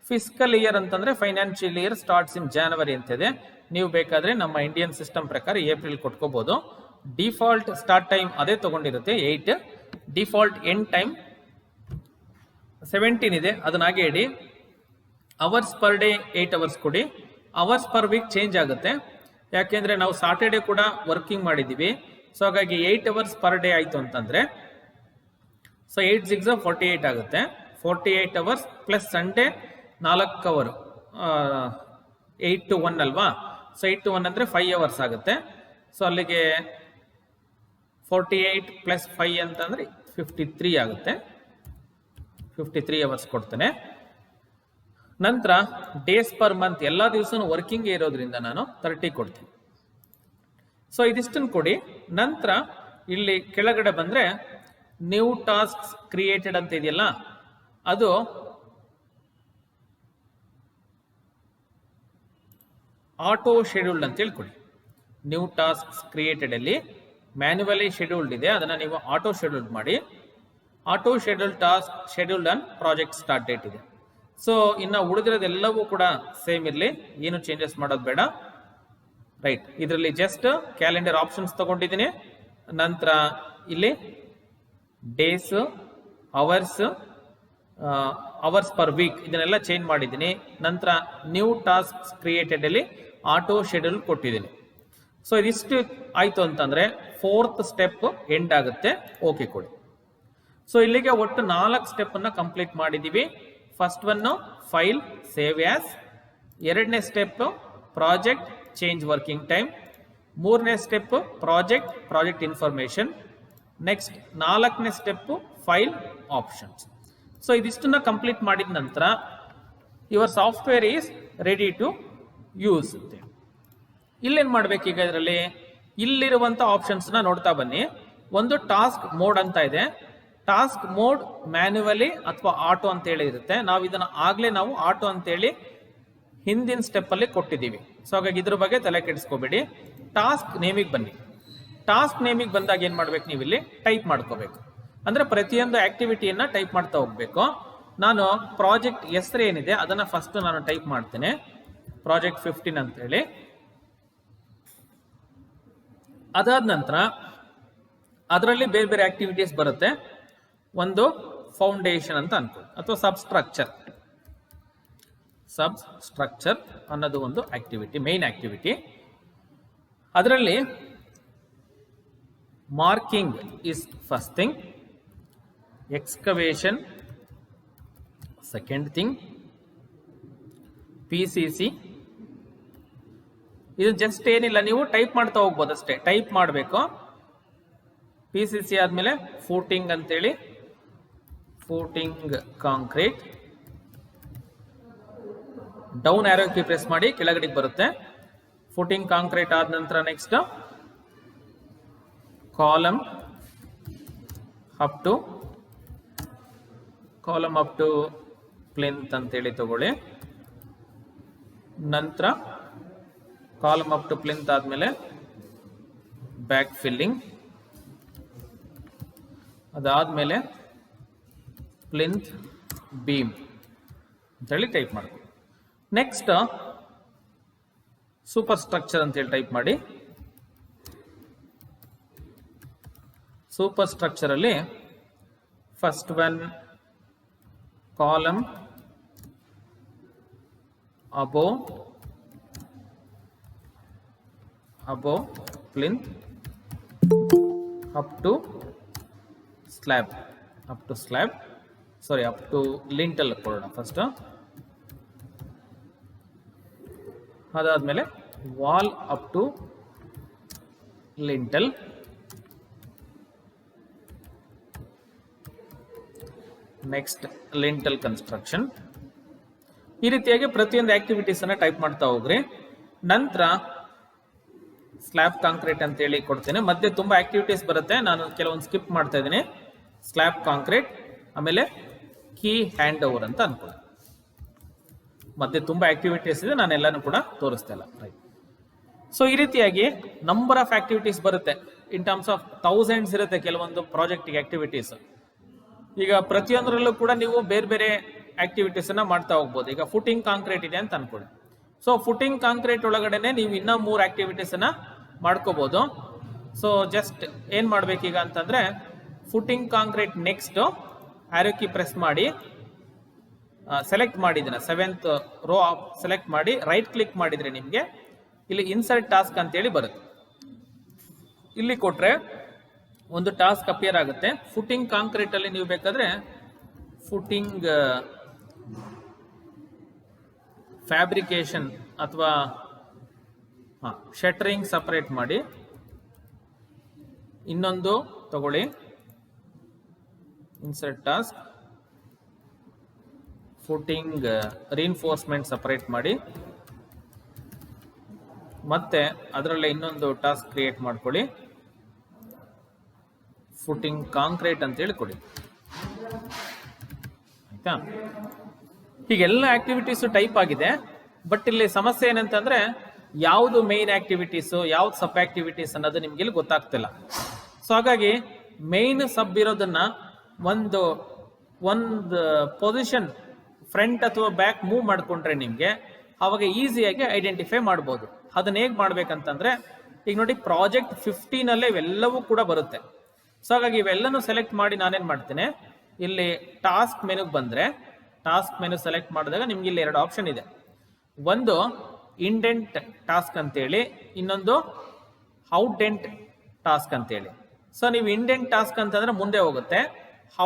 ಫಿಸ್ಕಲ್ ಇಯರ್ ಅಂತಂದ್ರೆ financial year starts in January ಅಂತಿದೆ. ನೀವು ಬೇಕಾದ್ರೆ ನಮ್ಮ ಇಂಡಿಯನ್ ಸಿಸ್ಟಮ್ ಪ್ರಕಾರ ಏಪ್ರಿಲ್ ಕೊಟ್ಕೋಬಹುದು. ಡಿಫಾಲ್ಟ್ ಸ್ಟಾರ್ಟ್ ಟೈಮ್ ಅದೇ ತಗೊಂಡಿರುತ್ತೆ 8. ಡಿಫಾಲ್ಟ್ ಎಂಡ್ ಟೈಮ್ 17 ಇದೆ, ಅದನ್ನ ಹಾಗೆ ಇಡಿ. ಅವರ್ಸ್ ಪರ್ ಡೇ 8 ಅವರ್ಸ್ ಕೊಡಿ. ಅವರ್ಸ್ ಪರ್ ವೀಕ್ ಚೇಂಜ್ ಆಗುತ್ತೆ, ಯಾಕೆಂದ್ರೆ ನಾವು ಸಾಟರ್ಡೇ ಕೂಡ ವರ್ಕಿಂಗ್ ಮಾಡಿದೀವಿ. ಸೊ ಹಾಗಾಗಿ 8 ಅವರ್ಸ್ ಪರ್ ಡೇ ಆಯ್ತು ಅಂತಂದ್ರೆ ಸೊ 8 6 48 ಆಗುತ್ತೆ. 48 hours plus Sunday 4 hour 8 to 1 ಅಲ್ವಾ. ಸೊ 8 to 1 ಅಂದ್ರೆ 5 ಅವರ್ಸ್ ಆಗುತ್ತೆ. ಸೊ ಅಲ್ಲಿಗೆ 48 ಪ್ಲಸ್ 5 ಅಂತಂದ್ರೆ 53 ಆಗುತ್ತೆ. 53 ಅವರ್ಸ್ ಕೊಡ್ತೇನೆ. ನಂತರ ಡೇಸ್ ಪರ್ ಮಂತ್ ಎಲ್ಲ ದಿವಸನೂ ವರ್ಕಿಂಗ್ ಇರೋದ್ರಿಂದ ನಾನು 30 ಕೊಡ್ತೀನಿ. ಸೊ ಇದಿಷ್ಟನ್ನು ಕೊಡಿ. ನಂತರ ಇಲ್ಲಿ ಕೆಳಗಡೆ ಬಂದ್ರೆ ನ್ಯೂ ಟಾಸ್ಕ್ ಕ್ರಿಯೇಟೆಡ್ ಅಂತ ಇದೆಯಲ್ಲ, ಅದು ಆಟೋ ಶೆಡ್ಯೂಲ್ಡ್ ಅಂತ ಹೇಳ್ಕೊಡಿ. ನ್ಯೂ ಟಾಸ್ಕ್ ಕ್ರಿಯೇಟೆಡ್ ಅಲ್ಲಿ ಮ್ಯಾನ್ಯುವಲಿ ಶೆಡ್ಯೂಲ್ಡ್ ಇದೆ, ಅದನ್ನ ನೀವು ಆಟೋ ಶೆಡ್ಯೂಲ್ಡ್ ಮಾಡಿ. Auto schedule task scheduled on project start date ಇದೆ. ಸೊ ಇನ್ನು ಉಳಿದಿರೋದೆಲ್ಲವೂ ಕೂಡ ಸೇಮ್ ಇರಲಿ, ಏನು ಚೇಂಜಸ್ ಮಾಡೋದು ಬೇಡ. ರೈಟ್, ಇದರಲ್ಲಿ ಜಸ್ಟ್ ಕ್ಯಾಲೆಂಡರ್ ಆಪ್ಷನ್ಸ್ ತಗೊಂಡಿದ್ದೀನಿ. ನಂತರ ಇಲ್ಲಿ days, hours, hours per week ಇದನ್ನೆಲ್ಲ ಚೇಂಜ್ ಮಾಡಿದ್ದೀನಿ. ನಂತರ ನ್ಯೂ ಟಾಸ್ಕ್ ಕ್ರಿಯೇಟೆಡ್ ಅಲ್ಲಿ ಆಟೋ ಶೆಡ್ಯೂಲ್ ಕೊಟ್ಟಿದ್ದೀನಿ. ಸೊ ಇದಿಷ್ಟು ಆಯ್ತು ಅಂತಂದ್ರೆ ಫೋರ್ತ್ ಸ್ಟೆಪ್ ಎಂಡ್ ಆಗುತ್ತೆ. ಓಕೆ ಕೊಡಿ. ಸೊ ಇಲ್ಲಿಗೆ ಒಟ್ಟು 4 ಸ್ಟೆಪ್ ಅನ್ನ ಕಂಪ್ಲೀಟ್ ಮಾಡಿದೀವಿ. First one file save as, ಎರಡನೇ step project change working time, ಮೂರನೇ ಸ್ಟೆಪ್ ಪ್ರಾಜೆಕ್ಟ್ ಇನ್ಫಾರ್ಮೇಶನ್, ನೆಕ್ಸ್ಟ್ 4ನೇ ಸ್ಟೆಪ್ ಫೈಲ್ ಆಪ್ಷನ್ಸ್. ಸೊ ಇದಿಷ್ಟನ್ನ ಕಂಪ್ಲೀಟ್ ಮಾಡಿದ ನಂತರ your software is ready to use. ಇಲ್ಲೇನ್ ಮಾಡ್ಬೇಕು ಈಗ ಇದರಲ್ಲಿ ಇಲ್ಲಿರುವಂತ ಆಪ್ಷನ್ಸ್ ನ ನೋಡ್ತಾ ಬನ್ನಿ. ಒಂದು ಟಾಸ್ಕ್ ಮೋಡ್ ಅಂತ ಇದೆ. ಟಾಸ್ಕ್ ಮೋಡ್ ಮ್ಯಾನ್ಯುವಲಿ ಅಥವಾ ಆಟೋ ಅಂತ ಹೇಳಿ ಇರುತ್ತೆ. ನಾವು ಇದನ್ನ ಆಗ್ಲೇ ನಾವು ಆಟೋ ಅಂತೇಳಿ ಹಿಂದಿನ ಸ್ಟೆಪ್ ಅಲ್ಲಿ ಕೊಟ್ಟಿದ್ದೀವಿ. ಸೊ ಹಾಗಾಗಿ ಇದ್ರ ಬಗ್ಗೆ ತಲೆ ಕೆಡಿಸ್ಕೋಬೇಡಿ. ಟಾಸ್ಕ್ ನೇಮಿಗೆ ಬನ್ನಿ. ಟಾಸ್ಕ್ ನೇಮಿಗೆ ಬಂದಾಗ ಏನ್ ಮಾಡ್ಬೇಕು, ನೀವು ಇಲ್ಲಿ ಟೈಪ್ ಮಾಡ್ಕೋಬೇಕು. ಅಂದ್ರೆ ಪ್ರತಿಯೊಂದು ಆಕ್ಟಿವಿಟಿಯನ್ನ ಟೈಪ್ ಮಾಡ್ತಾ ಹೋಗ್ಬೇಕು. ನಾನು ಪ್ರಾಜೆಕ್ಟ್ ಹೆಸರು ಏನಿದೆ ಅದನ್ನ ಫಸ್ಟ್ ನಾನು ಟೈಪ್ ಮಾಡ್ತೇನೆ, ಪ್ರಾಜೆಕ್ಟ್ 15 ಅಂತ ಹೇಳಿ. ಅದಾದ ನಂತರ ಅದರಲ್ಲಿ ಬೇರೆ ಬೇರೆ ಆಕ್ಟಿವಿಟೀಸ್ ಬರುತ್ತೆ. ಒಂದು ಫೌಂಡೇಶನ್ ಅಂತ ಅನ್ಕೋ, ಅಥವಾ ಸಬ್ ಸ್ಟ್ರಕ್ಚರ್ ಅನ್ನೋದು ಒಂದು ಆಕ್ಟಿವಿಟಿ, ಮೇನ್ ಆಕ್ಟಿವಿಟಿ. ಅದರಲ್ಲಿ marking is first thing, excavation second thing, PCC. ಇದು ಜಸ್ಟ್ ಏನಿಲ್ಲ, ನೀವು ಟೈಪ್ ಮಾಡ್ತಾ ಹೋಗ್ಬೋದು ಅಷ್ಟೇ, ಟೈಪ್ ಮಾಡಬೇಕು. PCC ಆದ್ಮೇಲೆ ಫೂಟಿಂಗ್ ಅಂತೇಳಿ, footing concrete. Down arrow key press ಮಾಡಿ ಕೆಳಗಡೆಗೆ ಬರುತ್ತೆ. ಫುಟಿಂಗ್ ಕಾಂಕ್ರೀಟ್ ಆದ ನಂತರ next column up to plinth ಅಂತೇಳಿ ತಗೊಳ್ಳಿ. ನಂತರ ಕಾಲಮ್ ಅಪ್ ಟು ಪ್ಲಿಂತ್ ಆದ್ಮೇಲೆ ಬ್ಯಾಕ್ ಫಿಲ್ಲಿಂಗ್, ಅದಾದ್ಮೇಲೆ ಪ್ಲಿಂತ್ ಬೀಮ್ ಅಂತೇಳಿ ಟೈಪ್ ಮಾಡಿ. ನೆಕ್ಸ್ಟ್ ಸೂಪರ್ ಸ್ಟ್ರಕ್ಚರ್ ಅಂತೇಳಿ ಟೈಪ್ ಮಾಡಿ. ಸೂಪರ್ ಸ್ಟ್ರಕ್ಚರ್ ಅಲ್ಲಿ first one column above plinth up to lintel ಕೊಡೋಣ ಫಸ್ಟ್. ಅದಾದ್ಮೇಲೆ wall up to lintel, next lintel construction. ಈ ರೀತಿಯಾಗಿ ಪ್ರತಿಯೊಂದು ಆಕ್ಟಿವಿಟೀಸ್ ಅನ್ನ ಟೈಪ್ ಮಾಡ್ತಾ ಹೋಗ್ರಿ. ನಂತರ ಸ್ಲ್ಯಾಬ್ ಕಾಂಕ್ರೀಟ್ ಅಂತ ಹೇಳಿ ಕೊಡ್ತೇನೆ. ಮಧ್ಯೆ ತುಂಬಾ ಆಕ್ಟಿವಿಟೀಸ್ ಬರುತ್ತೆ, ನಾನು ಕೆಲವೊಂದು ಸ್ಕಿಪ್ ಮಾಡ್ತಾ ಇದ್ದೀನಿ. ಸ್ಲ್ಯಾಬ್ ಕಾಂಕ್ರೀಟ್, ಆಮೇಲೆ ಕೀ ಹ್ಯಾಂಡ್ ಓವರ್ ಅಂತ ಅನ್ಕೊಳ್ಳಿ. ಮಧ್ಯೆ ತುಂಬಾ ಆಕ್ಟಿವಿಟೀಸ್ ಇದೆ, ನಾನು ಎಲ್ಲಾನು ಕೂಡ ತೋರಿಸ್ತಾ ಇಲ್ಲ. ರೈಟ್. ಸೊ ಈ ರೀತಿಯಾಗಿ ನಂಬರ್ ಆಫ್ ಆಕ್ಟಿವಿಟೀಸ್ ಬರುತ್ತೆ. ಇನ್ ಟರ್ಮ್ಸ್ ಆಫ್ ಥೌಸಂಡ್ಸ್ ಇರುತ್ತೆ ಕೆಲವೊಂದು ಪ್ರಾಜೆಕ್ಟ್ಗೆ ಆಕ್ಟಿವಿಟೀಸ್. ಈಗ ಪ್ರತಿಯೊಂದರಲ್ಲೂ ಕೂಡ ನೀವು ಬೇರೆ ಬೇರೆ ಆಕ್ಟಿವಿಟೀಸ್ ಅನ್ನ ಮಾಡ್ತಾ ಹೋಗ್ಬೋದು. ಈಗ ಫುಟಿಂಗ್ ಕಾಂಕ್ರೀಟ್ ಇದೆ ಅಂತ ಅನ್ಕೊಳ್ಳಿ. ಸೊ ಫುಟಿಂಗ್ ಕಾಂಕ್ರೀಟ್ ಒಳಗಡೆನೆ ನೀವು ಇನ್ನೂ 3 ಆಕ್ಟಿವಿಟೀಸ್ ಅನ್ನ ಮಾಡ್ಕೋಬಹುದು. ಸೊ ಜಸ್ಟ್ ಏನ್ ಮಾಡ್ಬೇಕೀಗ ಅಂತಂದ್ರೆ, ಫುಟಿಂಗ್ ಕಾಂಕ್ರೀಟ್ ನೆಕ್ಸ್ಟ್ ಆರೋ ಕೀ ಪ್ರೆಸ್ ಮಾಡಿ ಸೆಲೆಕ್ಟ್ ಮಾಡಿದ್ರೆ 7th ರೋ ಸೆಲೆಕ್ಟ್ ಮಾಡಿ ರೈಟ್ ಕ್ಲಿಕ್ ಮಾಡಿದ್ರೆ ನಿಮ್ಗೆ ಇಲ್ಲಿ ಇನ್ಸರ್ಟ್ ಟಾಸ್ಕ್ ಅಂತೇಳಿ ಬರುತ್ತೆ. ಇಲ್ಲಿ ಕೊಟ್ರೆ ಒಂದು ಟಾಸ್ಕ್ ಅಪಿಯರ್ ಆಗುತ್ತೆ. ಫುಟಿಂಗ್ ಕಾಂಕ್ರೀಟ್ ಅಲ್ಲಿ ನೀವು ಬೇಕಾದ್ರೆ ಫುಟಿಂಗ್ ಫ್ಯಾಬ್ರಿಕೇಶನ್ ಅಥವಾ ಶಟರಿಂಗ್ ಸಪರೇಟ್ ಮಾಡಿ, ಇನ್ನೊಂದು ತಗೊಳ್ಳಿ insert task, footing reinforcement separate ಮಾಡಿ, ಮತ್ತೆ ಅದರಲ್ಲೇ ಇನ್ನೊಂದು ಟಾಸ್ಕ್ ಕ್ರಿಯೇಟ್ ಮಾಡ್ಕೊಳ್ಳಿ, ಫುಟಿಂಗ್ ಕಾಂಕ್ರೀಟ್ ಅಂತೇಳಿ ಕೊಡಿ. ಆಯ್ತಾ? ಹೀಗೆಲ್ಲ ಆಕ್ಟಿವಿಟೀಸ್ ಟೈಪ್ ಆಗಿದೆ. ಬಟ್ ಇಲ್ಲಿ ಸಮಸ್ಯೆ ಏನಂತಂದ್ರೆ, ಯಾವುದು ಮೇನ್ ಆಕ್ಟಿವಿಟೀಸ್, ಯಾವ್ದು ಸಬ್ ಆಕ್ಟಿವಿಟೀಸ್ ಅನ್ನೋದು ನಿಮ್ಗೆ ಇಲ್ಲಿ ಗೊತ್ತಾಗ್ತಿಲ್ಲ. ಸೊ ಹಾಗಾಗಿ ಮೇನ್ ಸಬ್ ಇರೋದನ್ನ ಒಂದು ಪೊಸಿಷನ್ ಫ್ರಂಟ್ ಅಥವಾ ಬ್ಯಾಕ್ ಮೂವ್ ಮಾಡ್ಕೊಂಡ್ರೆ ನಿಮ್ಗೆ ಅವಾಗ ಈಸಿಯಾಗಿ ಐಡೆಂಟಿಫೈ ಮಾಡ್ಬೋದು. ಅದನ್ನ ಹೇಗ್ ಮಾಡ್ಬೇಕಂತಂದ್ರೆ, ಈಗ ನೋಡಿ ಪ್ರಾಜೆಕ್ಟ್ 15 ಇವೆಲ್ಲವೂ ಕೂಡ ಬರುತ್ತೆ. ಸೊ ಹಾಗಾಗಿ ಇವೆಲ್ಲನೂ ಸೆಲೆಕ್ಟ್ ಮಾಡಿ ನಾನೇನ್ ಮಾಡ್ತೇನೆ, ಇಲ್ಲಿ ಟಾಸ್ಕ್ ಮೆನುಗೆ ಬಂದ್ರೆ ಟಾಸ್ಕ್ ಮೆನು ಸೆಲೆಕ್ಟ್ ಮಾಡಿದಾಗ ನಿಮ್ಗೆ ಇಲ್ಲಿ 2 ಆಪ್ಷನ್ ಇದೆ. ಒಂದು ಇಂಡೆಂಟ್ ಟಾಸ್ಕ್ ಅಂತೇಳಿ, ಇನ್ನೊಂದು ಔಟ್ಡೆಂಟ್ ಟಾಸ್ಕ್ ಅಂತೇಳಿ. ಸೊ ನೀವು ಇಂಡೆಂಟ್ ಟಾಸ್ಕ್ ಅಂತಂದ್ರೆ ಮುಂದೆ ಹೋಗುತ್ತೆ,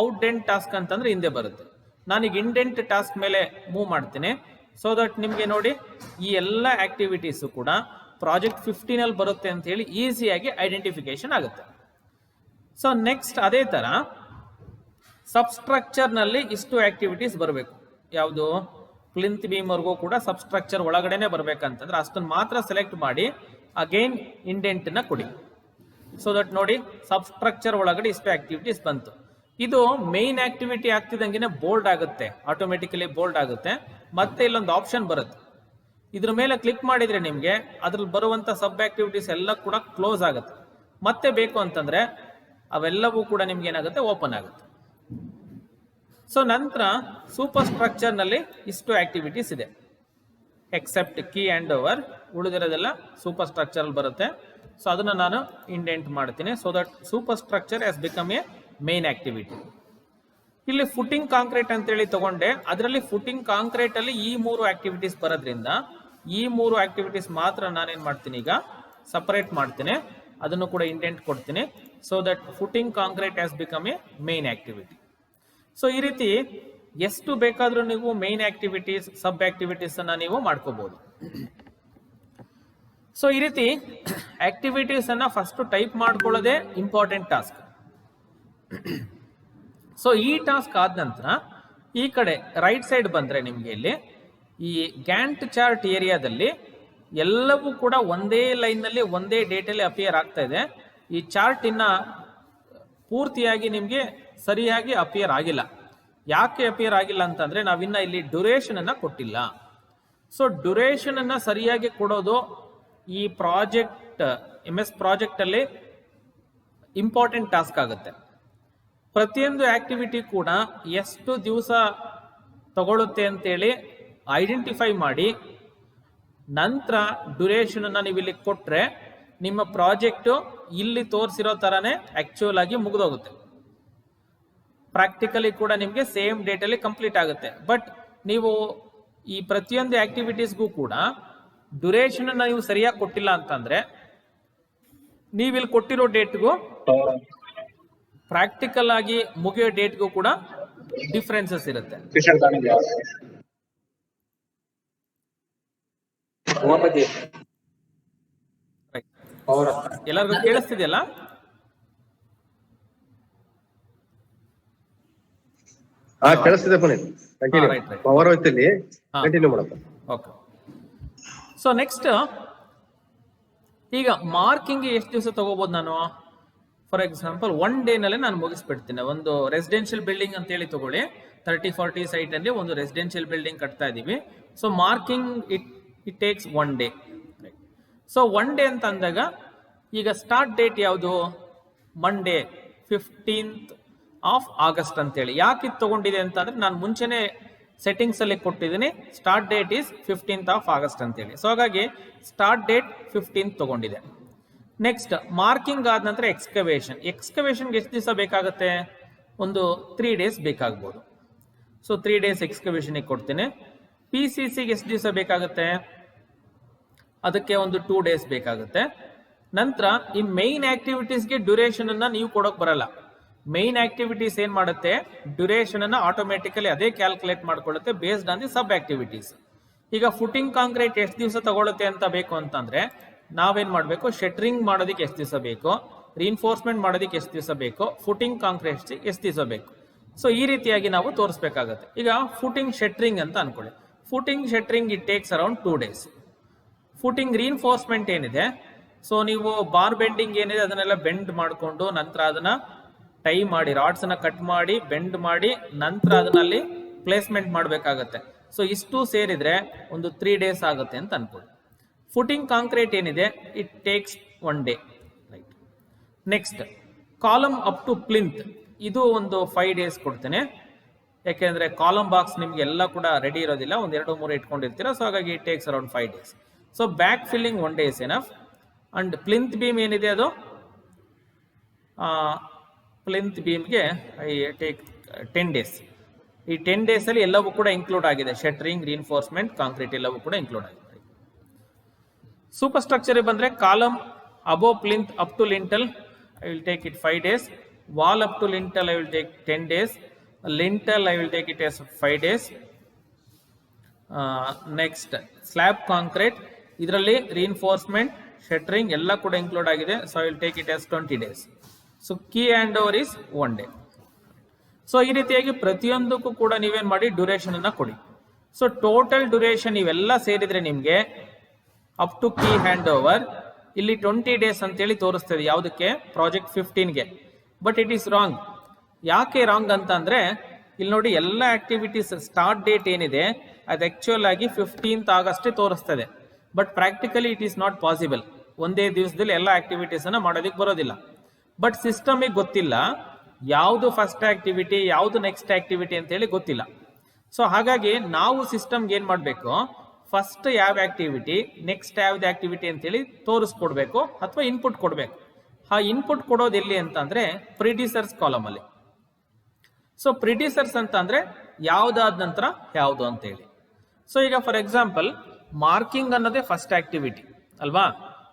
ಔಟ್ಡೆಂಟ್ ಟಾಸ್ಕ್ ಅಂತಂದ್ರೆ ಹಿಂದೆ ಬರುತ್ತೆ. ನಾನೀಗ ಇಂಡೆಂಟ್ ಟಾಸ್ಕ್ ಮೇಲೆ ಮೂವ್ ಮಾಡ್ತೀನಿ. ಸೊ ದಟ್ ನಿಮ್ಗೆ ನೋಡಿ ಈ ಎಲ್ಲ ಆಕ್ಟಿವಿಟೀಸು ಕೂಡ ಪ್ರಾಜೆಕ್ಟ್ 15 ಬರುತ್ತೆ ಅಂತ ಹೇಳಿ ಈಸಿಯಾಗಿ ಐಡೆಂಟಿಫಿಕೇಶನ್ ಆಗುತ್ತೆ. ಸೊ ನೆಕ್ಸ್ಟ್ ಅದೇ ತರ ಸಬ್ಸ್ಟ್ರಕ್ಚರ್ ನಲ್ಲಿ ಇಷ್ಟು ಆಕ್ಟಿವಿಟೀಸ್ ಬರಬೇಕು. ಯಾವುದು ಪ್ಲಿಂತ್ ಬೀಮ್ ವರ್ಗೂ ಕೂಡ ಸಬ್ಸ್ಟ್ರಕ್ಚರ್ ಒಳಗಡೆನೆ ಬರ್ಬೇಕಂತಂದ್ರೆ ಅಷ್ಟನ್ನು ಮಾತ್ರ ಸೆಲೆಕ್ಟ್ ಮಾಡಿ ಅಗೈನ್ ಇಂಡೆಂಟ್ ನ ಕೊಡಿ. ಸೊ ದಟ್ ನೋಡಿ ಸಬ್ಸ್ಟ್ರಕ್ಚರ್ ಒಳಗಡೆ ಇಷ್ಟು ಆಕ್ಟಿವಿಟೀಸ್ ಬಂತು. ಇದು ಮೇನ್ ಆಕ್ಟಿವಿಟಿ ಆಗ್ತಿದಂಗೆ ಬೋಲ್ಡ್ ಆಗುತ್ತೆ, ಆಟೋಮೆಟಿಕಲಿ ಬೋಲ್ಡ್ ಆಗುತ್ತೆ. ಮತ್ತೆ ಇಲ್ಲೊಂದು ಆಪ್ಷನ್ ಬರುತ್ತೆ, ಇದ್ರ ಮೇಲೆ ಕ್ಲಿಕ್ ಮಾಡಿದ್ರೆ ನಿಮ್ಗೆ ಅದ್ರಲ್ಲಿ ಬರುವಂತ ಸಬ್ ಆಕ್ಟಿವಿಟೀಸ್ ಎಲ್ಲ ಕೂಡ ಕ್ಲೋಸ್ ಆಗುತ್ತೆ. ಮತ್ತೆ ಬೇಕು ಅಂತಂದ್ರೆ ಅವೆಲ್ಲವೂ ಕೂಡ ನಿಮ್ಗೆ ಏನಾಗುತ್ತೆ, ಓಪನ್ ಆಗುತ್ತೆ. ಸೊ ನಂತರ ಸೂಪರ್ ಸ್ಟ್ರಕ್ಚರ್ ನಲ್ಲಿ ಇಷ್ಟು ಆಕ್ಟಿವಿಟೀಸ್ ಇದೆ, ಎಕ್ಸೆಪ್ಟ್ ಕೀ ಹ್ಯಾಂಡ್ ಓವರ್. ಉಳಿದಿರೋದೆಲ್ಲ ಸೂಪರ್ ಸ್ಟ್ರಕ್ಚರ್ ಅಲ್ಲಿ ಬರುತ್ತೆ. ಸೊ ಅದನ್ನ ನಾನು ಇಂಡೆಂಟ್ ಮಾಡ್ತೀನಿ. So that super structure has become a main activity. ಇಲ್ಲಿ ಫುಟಿಂಗ್ ಕಾಂಕ್ರೀಟ್ ಅಂತೇಳಿ ತಗೊಂಡೆ, ಅದರಲ್ಲಿ ಫುಟಿಂಗ್ ಕಾಂಕ್ರೀಟ್ ಅಲ್ಲಿ ಈ 3 ಆಕ್ಟಿವಿಟೀಸ್ ಬರೋದ್ರಿಂದ ಈ 3 ಆಕ್ಟಿವಿಟೀಸ್ ಮಾತ್ರ ನಾನೇನ್ ಮಾಡ್ತೀನಿ, ಈಗ ಸಪರೇಟ್ ಮಾಡ್ತೀನಿ, ಅದನ್ನು ಕೂಡ ಇಂಡೆಂಟ್ ಕೊಡ್ತೀನಿ. So that footing concrete has become a main activity. So ಈ ರೀತಿ ಎಷ್ಟು ಬೇಕಾದ್ರೂ ನೀವು ಮೇನ್ ಆಕ್ಟಿವಿಟೀಸ್ ಸಬ್ ಆಕ್ಟಿವಿಟೀಸ್ ಅನ್ನ ನೀವು ಮಾಡ್ಕೋಬಹುದು. ಸೊ ಈ ರೀತಿ ಆಕ್ಟಿವಿಟೀಸ್ ಅನ್ನ ಫಸ್ಟ್ ಟೈಪ್ ಮಾಡ್ಕೊಳ್ಳೋದೇ ಇಂಪಾರ್ಟೆಂಟ್ ಟಾಸ್ಕ್. ಸೊ ಈ ಟಾಸ್ಕ್ ಆದ ನಂತರ ಈ ಕಡೆ ರೈಟ್ ಸೈಡ್ ಬಂದ್ರೆ ನಿಮ್ಗೆ ಇಲ್ಲಿ ಈ ಗ್ಯಾಂಟ್ ಚಾರ್ಟ್ ಏರಿಯಾದಲ್ಲಿ ಎಲ್ಲವೂ ಕೂಡ ಒಂದೇ ಲೈನ್ನಲ್ಲಿ ಒಂದೇ ಡೇಟಲ್ಲಿ ಅಪಿಯರ್ ಆಗ್ತಾ ಇದೆ. ಈ ಚಾರ್ಟ್ ಇನ್ನ ಪೂರ್ತಿಯಾಗಿ ನಿಮಗೆ ಸರಿಯಾಗಿ ಅಪಿಯರ್ ಆಗಿಲ್ಲ. ಯಾಕೆ ಅಪಿಯರ್ ಆಗಿಲ್ಲ ಅಂತಂದ್ರೆ ನಾವಿನ್ನ ಇಲ್ಲಿ ಡ್ಯೂರೇಷನ್ ಅನ್ನ ಕೊಟ್ಟಿಲ್ಲ. ಸೊ ಡ್ಯೂರೇಷನ್ ಅನ್ನ ಸರಿಯಾಗಿ ಕೊಡೋದು ಈ ಪ್ರಾಜೆಕ್ಟ್ MS ಪ್ರಾಜೆಕ್ಟ್ ಅಲ್ಲಿ ಇಂಪಾರ್ಟೆಂಟ್ ಟಾಸ್ಕ್ ಆಗುತ್ತೆ. ಪ್ರತಿಯೊಂದು ಆಕ್ಟಿವಿಟಿ ಕೂಡ ಎಷ್ಟು ದಿವಸ ತಗೊಳುತ್ತೆ ಅಂತೇಳಿ ಐಡೆಂಟಿಫೈ ಮಾಡಿ ನಂತರ ಡ್ಯೂರೇಷನ್ ಅನ್ನ ನೀವು ಇಲ್ಲಿ ಕೊಟ್ರೆ ನಿಮ್ಮ ಪ್ರಾಜೆಕ್ಟ್ ಇಲ್ಲಿ ತೋರಿಸಿರೋ ತರಾನೇ ಆಕ್ಚುಯಲ್ ಆಗಿ ಮುಗಿದೋಗುತ್ತೆ. ಪ್ರಾಕ್ಟಿಕಲಿ ಕೂಡ ನಿಮಗೆ ಸೇಮ್ ಡೇಟ್ ಅಲ್ಲಿ ಕಂಪ್ಲೀಟ್ ಆಗುತ್ತೆ. ಬಟ್ ನೀವು ಈ ಪ್ರತಿಯೊಂದು ಆಕ್ಟಿವಿಟೀಸ್ಗೂ ಕೂಡ ಡ್ಯೂರೇಷನ್ ಅನ್ನ ನೀವು ಸರಿಯಾಗಿ ಕೊಟ್ಟಿಲ್ಲ ಅಂತಂದ್ರೆ ನೀವಿಲ್ಲಿ ಕೊಟ್ಟಿರೋ ಡೇಟ್ಗೂ ಪ್ರಾಕ್ಟಿಕಲ್ ಆಗಿ ಮುಗಿಯೋ ಡೇಟ್ಗೂ ಕೂಡ ಡಿಫ್ರೆನ್ಸಸ್ ಇರುತ್ತೆ. ಎಲ್ಲರಿಗೂ ಕೇಳಿಸ್ತಿದೆಯಲ್ಲ? ಕೇಳಿಸ್ತಿದೆ ಪವರ್ ಹೋಯ್ತಲ್ಲಿ ಕಂಟಿನ್ಯೂ ಮಾಡಪ್ಪ. ಓಕೆ. ಸೊ ನೆಕ್ಸ್ಟ್ ಈಗ ಮಾರ್ಕಿಂಗ್ ಎಷ್ಟು ದಿವಸ ತಗೋಬಹುದು ನಾನು? ಫಾರ್ ಎಕ್ಸಾಂಪಲ್ 1 ಡೇ ನಲ್ಲಿ ನಾನು ಮುಗಿಸ್ಬಿಡ್ತೀನಿ. ಒಂದು ರೆಸಿಡೆನ್ಷಿಯಲ್ ಬಿಲ್ಡಿಂಗ್ ಅಂತ ಹೇಳಿ ತಗೊಳ್ಳಿ, 30-40 ಸೈಟ್ ಅಲ್ಲಿ ಒಂದು ರೆಸಿಡೆನ್ಷಿಯಲ್ ಬಿಲ್ಡಿಂಗ್ ಕಟ್ತಾ ಇದೀವಿ. So marking it takes 1 day. So 1 day ಅಂತ ಅಂದಾಗ ಈಗ ಸ್ಟಾರ್ಟ್ ಡೇಟ್ ಯಾವುದು? ಮಂಡೇ 15th ಆಫ್ ಆಗಸ್ಟ್ ಅಂತೇಳಿ. ಯಾಕೆ ಇದು ತಗೊಂಡಿದೆ ಅಂತಂದ್ರೆ ನಾನು ಮುಂಚೆನೆ ಸೆಟ್ಟಿಂಗ್ಸ್ ಅಲ್ಲಿ ಕೊಟ್ಟಿದ್ದೀನಿ, start date is 15th of August ಅಂತೇಳಿ. ಸೊ ಹಾಗಾಗಿ ಸ್ಟಾರ್ಟ್ ಡೇಟ್ 15th ತಗೊಂಡಿದೆ. ನೆಕ್ಸ್ಟ್ ಮಾರ್ಕಿಂಗ್ ಆದ ನಂತರ ಎಕ್ಸ್ಕವೇಷನ್ಗೆ ಎಷ್ಟು ದಿವಸ ಬೇಕಾಗುತ್ತೆ? ಒಂದು 3 ಡೇಸ್ ಬೇಕಾಗ್ಬೋದು. ಸೊ 3 ಡೇಸ್ ಎಕ್ಸ್ಕವೇಷನ್ಗೆ ಕೊಡ್ತೀನಿ. PCCಗೆ ಎಷ್ಟು ದಿವಸ ಬೇಕಾಗುತ್ತೆ? ಅದಕ್ಕೆ ಒಂದು 2 ಡೇಸ್ ಬೇಕಾಗುತ್ತೆ. ನಂತರ ಈ ಮೈನ್ ಆಕ್ಟಿವಿಟೀಸ್ಗೆ ಡ್ಯೂರೇಷನ್ ಅನ್ನ ನೀವು ಕೊಡೋಕ್ ಬರಲ್ಲ. ಮೈನ್ ಆಕ್ಟಿವಿಟೀಸ್ ಏನ್ ಮಾಡುತ್ತೆ, ಡ್ಯೂರೇಷನ್ ಅನ್ನ ಆಟೋಮೆಟಿಕಲಿ ಅದೇ ಕ್ಯಾಲ್ಕುಲೇಟ್ ಮಾಡ್ಕೊಳ್ಳುತ್ತೆ based on the sub activities. ಈಗ ಫುಟಿಂಗ್ ಕಾಂಕ್ರೀಟ್ ಎಷ್ಟು ದಿವಸ ತಗೊಳುತ್ತೆ ಅಂತ ಬೇಕು ಅಂತಂದ್ರೆ ನಾವೇನ್ ಮಾಡಬೇಕು, ಶೆಟ್ರಿಂಗ್ ಮಾಡೋದಕ್ಕೆ ಎಷ್ಟು ದಿವಸ ಬೇಕು, ರಿಇನ್ಫೋರ್ಸ್ಮೆಂಟ್ ಮಾಡೋದಕ್ಕೆ ಎಷ್ಟು ದಿವಸ ಬೇಕು, ಫುಟಿಂಗ್ ಕಾಂಕ್ರೀಟ್ ಎಷ್ಟು ದಿವಸ ಬೇಕು. ಸೊ ಈ ರೀತಿಯಾಗಿ ನಾವು ತೋರಿಸ್ಬೇಕಾಗತ್ತೆ. ಈಗ ಫುಟಿಂಗ್ ಶೆಟ್ರಿಂಗ್ ಅಂತ ಅನ್ಕೊಳ್ಳಿ. Footing shuttering it takes around 2 days. Footing reinforcement ಏನಿದೆ, ಸೊ ನೀವು ಬಾರ್ ಬೆಂಡಿಂಗ್ ಏನಿದೆ ಅದನ್ನೆಲ್ಲ ಬೆಂಡ್ ಮಾಡಿಕೊಂಡು ನಂತರ ಅದನ್ನ ಟೈ ಮಾಡಿ, ರಾಡ್ಸ್ ಅನ್ನ ಕಟ್ ಮಾಡಿ ಬೆಂಡ್ ಮಾಡಿ ನಂತರ ಅದನ್ನಲ್ಲಿ ಪ್ಲೇಸ್ಮೆಂಟ್ ಮಾಡಬೇಕಾಗತ್ತೆ. ಸೊ ಇಷ್ಟು ಸೇರಿದ್ರೆ ಒಂದು 3 ಡೇಸ್ ಆಗುತ್ತೆ ಅಂತ ಅನ್ಕೊಳ್ಳಿ. ಫುಟಿಂಗ್ ಕಾಂಕ್ರೀಟ್ ಏನಿದೆ it takes 1 day. Right. Next column up to plinth, ಇದು ಒಂದು 5 ಡೇಸ್ ಕೊಡ್ತೇನೆ. ಯಾಕೆಂದ್ರೆ ಕಾಲಮ್ ಬಾಕ್ಸ್ ನಿಮ್ಗೆ ಎಲ್ಲ ಕೂಡ ರೆಡಿ ಇರೋದಿಲ್ಲ, ಒಂದು 2-3 ಇಟ್ಕೊಂಡಿರ್ತೀರಾ. ಸೊ ಹಾಗಾಗಿ it takes around 5 days. So back filling 1 day is enough. And plinth beam ಏನಿದೆ ಅದು ಪ್ಲಿಂತ್ ಬೀಮ್ಗೆ ಐ ಟೇಕ್ 10 ಡೇಸ್. ಈ 10 ಡೇಸ್ ಅಲ್ಲಿ ಎಲ್ಲವೂ ಕೂಡ ಇನ್ಕ್ಲೂಡ್ ಆಗಿದೆ. ಶೆಟ್ರಿಂಗ್, ರಿಇನ್ಫೋರ್ಸ್ಮೆಂಟ್, ಕಾಂಕ್ರೀಟ್ ಎಲ್ಲವೂ ಕೂಡ ಇನ್ಕ್ಲೂಡ್ ಆಗಿದೆ. ಸೂಪರ್ ಸ್ಟ್ರಕ್ಚರ್ ಬಂದ್ರೆ column above plinth up to lintel I will take it 5 days. Wall up to lintel I will take 10 days. Lintel I will take it as 5 days. Next slab concrete, ಇದರಲ್ಲಿ reinforcement, shuttering ಎಲ್ಲ ಕೂಡ include ಆಗಿದೆ. So I will take it as 20 days. So key hand over is 1 day. So ಈ ರೀತಿಯಾಗಿ ಪ್ರತಿಯೊಂದಕ್ಕೂ ಕೂಡ ನೀವೇನ್ ಮಾಡಿ ಡ್ಯೂರೇಷನ್ ಅನ್ನ ಕೊಡಿ. ಸೊ ಟೋಟಲ್ ಡ್ಯೂರೇಷನ್ ಇವೆಲ್ಲ ಸೇರಿದ್ರೆ ನಿಮ್ಗೆ up to key hand over ಇಲ್ಲಿ 20 ಡೇಸ್ ಅಂತೇಳಿ ತೋರಿಸ್ತದೆ. ಯಾವುದಕ್ಕೆ? ಪ್ರಾಜೆಕ್ಟ್ 15ಗೆ. But it is wrong. ಯಾಕೆ ರಾಂಗ್ ಅಂತ ಅಂದ್ರೆ ಇಲ್ಲಿ ನೋಡಿ, ಎಲ್ಲ ಆಕ್ಟಿವಿಟೀಸ್ ಸ್ಟಾರ್ಟ್ ಡೇಟ್ ಏನಿದೆ ಅದು ಆಕ್ಚುಯಲ್ ಆಗಿ 15th ಆಗಸ್ಟೇ ತೋರಿಸ್ತದೆ. But practically it is not possible. ಒಂದೇ ದಿವಸದಲ್ಲಿ ಎಲ್ಲ ಆಕ್ಟಿವಿಟೀಸ್ ಅನ್ನ ಮಾಡೋದಕ್ಕೆ ಬರೋದಿಲ್ಲ. ಬಟ್ ಸಿಸ್ಟಮಿಗೆ ಗೊತ್ತಿಲ್ಲ ಯಾವುದು ಫಸ್ಟ್ ಆಕ್ಟಿವಿಟಿ, ಯಾವುದು ನೆಕ್ಸ್ಟ್ ಆಕ್ಟಿವಿಟಿ ಅಂತ ಹೇಳಿ ಗೊತ್ತಿಲ್ಲ. ಸೊ ಹಾಗಾಗಿ ನಾವು ಸಿಸ್ಟಮ್ಗೆ ಏನ್ ಮಾಡಬೇಕು, ಫಸ್ಟ್ ಯಾವ ಆಕ್ಟಿವಿಟಿ, ನೆಕ್ಸ್ಟ್ ಯಾವ್ದು ಆಕ್ಟಿವಿಟಿ ಅಂತೇಳಿ ತೋರಿಸ್ಕೊಡ್ಬೇಕು ಅಥವಾ ಇನ್ಪುಟ್ ಕೊಡ್ಬೇಕು. ಆ ಇನ್ಪುಟ್ ಕೊಡೋದು ಎಲ್ಲಿ ಅಂತ ಅಂದ್ರೆ ಪ್ರಿಡಿಸರ್ಸ್ ಕಾಲಮ್ ಅಲ್ಲಿ. ಸೊ ಪ್ರಿಡಿಸರ್ಸ್ ಅಂತ ಅಂದ್ರೆ ಯಾವ್ದಾದ ನಂತರ ಯಾವುದು ಅಂತ ಹೇಳಿ. ಸೊ ಈಗ ಫಾರ್ ಎಕ್ಸಾಂಪಲ್ ಮಾರ್ಕಿಂಗ್ ಅನ್ನೋದೇ ಫಸ್ಟ್ ಆಕ್ಟಿವಿಟಿ ಅಲ್ವಾ?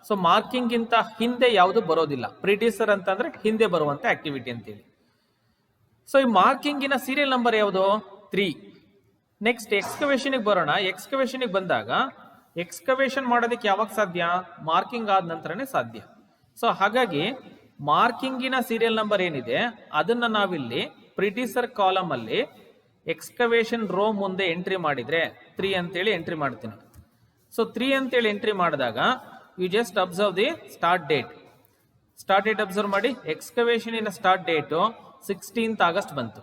ಸೊ ಮಾರ್ಕಿಂಗ್ ಗಿಂತ ಹಿಂದೆ ಯಾವುದು ಬರೋದಿಲ್ಲ. ಪ್ರಿಡಿಸರ್ ಅಂತಂದ್ರೆ ಹಿಂದೆ ಬರುವಂತ ಆಕ್ಟಿವಿಟಿ ಅಂತೇಳಿ. ಸೊ ಈ ಮಾರ್ಕಿಂಗಿನ ಸೀರಿಯಲ್ ನಂಬರ್ ಯಾವುದು? 3. ನೆಕ್ಸ್ಟ್ ಎಕ್ಸ್ಕವೇಷನ್ ಬರೋಣ. ಎಕ್ಸ್ಕವೇಷನ್ ಬಂದಾಗ ಎಕ್ಸ್ಕವೇಷನ್ ಮಾಡೋದಕ್ಕೆ ಯಾವಾಗ ಸಾಧ್ಯ? ಮಾರ್ಕಿಂಗ್ ಆದ ನಂತರನೇ ಸಾಧ್ಯ. ಸೊ ಹಾಗಾಗಿ ಮಾರ್ಕಿಂಗಿನ ಸೀರಿಯಲ್ ನಂಬರ್ ಏನಿದೆ ಅದನ್ನ ನಾವಿಲ್ಲಿ ಪ್ರಿಡಿಸರ್ ಕಾಲಮ್ ಅಲ್ಲಿ ಎಕ್ಸ್ಕವೇಷನ್ ರೋ ಮುಂದೆ ಎಂಟ್ರಿ ಮಾಡಿದ್ರೆ 3 ಅಂತೇಳಿ ಎಂಟ್ರಿ ಮಾಡ್ತೀನಿ. ಸೊ 3 ಅಂತೇಳಿ ಎಂಟ್ರಿ ಮಾಡಿದಾಗ you just observe the start date. Start date observe ಮಾಡಿ. Excavation start date 16th August ಬಂತು.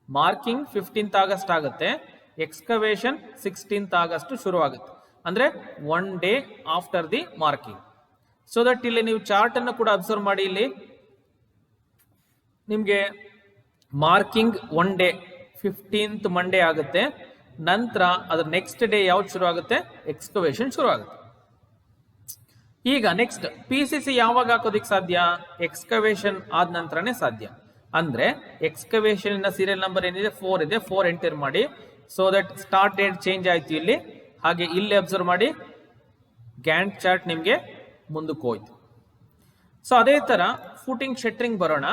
ಮಾರ್ಕಿಂಗ್ 15th ಆಗಸ್ಟ್ ಆಗುತ್ತೆ. ಎಕ್ಸ್ಕವೇಷನ್ 16th ಆಗಸ್ಟ್ ಶುರು ಆಗುತ್ತೆ. ಅಂದ್ರೆ 1 day after the marking. So that ಇಲ್ಲಿ ನೀವು ಚಾರ್ಟ್ ಅನ್ನು ಕೂಡ ಅಬ್ಸರ್ವ್ ಮಾಡಿ. ಇಲ್ಲಿ ನಿಮ್ಗೆ ಮಾರ್ಕಿಂಗ್ 1 ಡೇ 15th ಮಂಡೇ ಆಗುತ್ತೆ. ನಂತರ ಅದ್ರ ನೆಕ್ಸ್ಟ್ ಡೇ ಯಾವ್ದು ಶುರು ಆಗುತ್ತೆ? ಎಕ್ಸ್ಕವೇಷನ್ ಶುರು ಆಗುತ್ತೆ. ಈಗ ನೆಕ್ಸ್ಟ್ PCC ಯಾವಾಗ ಹಾಕೋದಿಕ್ ಸಾಧ್ಯ? ಎಕ್ಸ್ಕವೇಷನ್ ಆದ ನಂತರನೇ ಸಾಧ್ಯ. ಅಂದ್ರೆ ಎಕ್ಸ್ಕವೇಷನ್ ಸೀರಿಯಲ್ ನಂಬರ್ ಏನಿದೆ 4 ಇದೆ, 4 ಎಂಟರ್ ಮಾಡಿ. So that start date change ಆಯ್ತು ಇಲ್ಲಿ. ಹಾಗೆ ಇಲ್ಲಿ ಅಬ್ಸರ್ವ್ ಮಾಡಿ ಗ್ಯಾಂಟ್ ಚಾರ್ಟ್ ನಿಮ್ಗೆ ಮುಂದಕ್ಕೆ ಹೋಯ್ತು. ಸೊ ಅದೇ ತರ ಫುಟಿಂಗ್ ಶೆಟ್ರಿಂಗ್ ಬರೋಣ.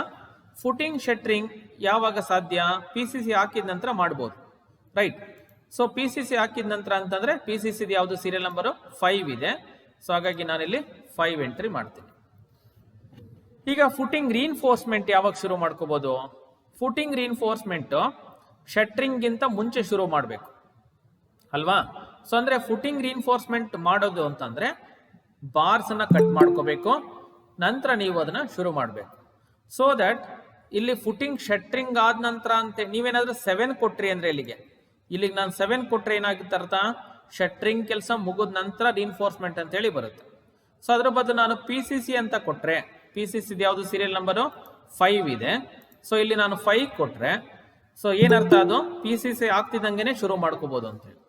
ಫುಟಿಂಗ್ ಶೆಟ್ರಿಂಗ್ ಯಾವಾಗ ಸಾಧ್ಯ? PCC ಹಾಕಿದ ನಂತರ ಮಾಡ್ಬೋದು, ರೈಟ್? ಸೊ PCC ಹಾಕಿದ ನಂತರ ಅಂತಂದ್ರೆ PCC ಯಾವುದು ಸೀರಿಯಲ್ ನಂಬರ್ 5 ಇದೆ. ಸೊ ಹಾಗಾಗಿ ನಾನಿಲ್ಲಿ 5 ಎಂಟ್ರಿ ಮಾಡ್ತೀನಿ. ಈಗ ಫುಟಿಂಗ್ ರೀಇನ್ಫೋರ್ಸ್ಮೆಂಟ್ ಯಾವಾಗ ಶುರು ಮಾಡ್ಕೋಬಹುದು? ಫುಟಿಂಗ್ ರೀಇನ್ಫೋರ್ಸ್ಮೆಂಟ್ ಶಟ್ರಿಂಗ್ ಗಿಂತ ಮುಂಚೆ ಶುರು ಮಾಡಬೇಕು ಅಲ್ವಾ? ಸೊ ಅಂದ್ರೆ ಫುಟಿಂಗ್ ರೀಇನ್ಫೋರ್ಸ್ಮೆಂಟ್ ಮಾಡೋದು ಅಂತಂದ್ರೆ ಬಾರ್ಸ್ ಅನ್ನ ಕಟ್ ಮಾಡ್ಕೋಬೇಕು, ನಂತರ ನೀವು ಅದನ್ನ ಶುರು ಮಾಡಬೇಕು. ಸೊ ದಟ್ ಇಲ್ಲಿ ಫುಟಿಂಗ್ ಶಟ್ರಿಂಗ್ ಆದ ನಂತರ ಅಂತ ನೀವೇನಾದ್ರೂ 7 ಕೊಟ್ರಿ ಅಂದ್ರೆ ಇಲ್ಲಿಗೆ ನಾನು 7 ಕೊಟ್ರೆ ಏನಾಗುತ್ತೆ ಅರ್ಥ? ಶಟ್ರಿಂಗ್ ಕೆಲಸ ಮುಗಿದ ನಂತರ ರೀಇನ್ಫೋರ್ಸ್ಮೆಂಟ್ ಅಂತ ಹೇಳಿ ಬರುತ್ತೆ. ಸೊ ಅದ್ರ ಬದಲು ನಾನು PCC ಅಂತ ಕೊಟ್ರೆ, PCC ಯಾವುದು ಸೀರಿಯಲ್ ನಂಬರು 5 ಇದೆ. ಸೊ ಇಲ್ಲಿ ನಾನು 5 ಕೊಟ್ರೆ ಸೊ ಏನರ್ಥ? ಅದು PCC ಆಗ್ತಿದ್ದಂಗೆನೆ ಶುರು ಮಾಡ್ಕೋಬಹುದು ಅಂತ ಹೇಳಿ.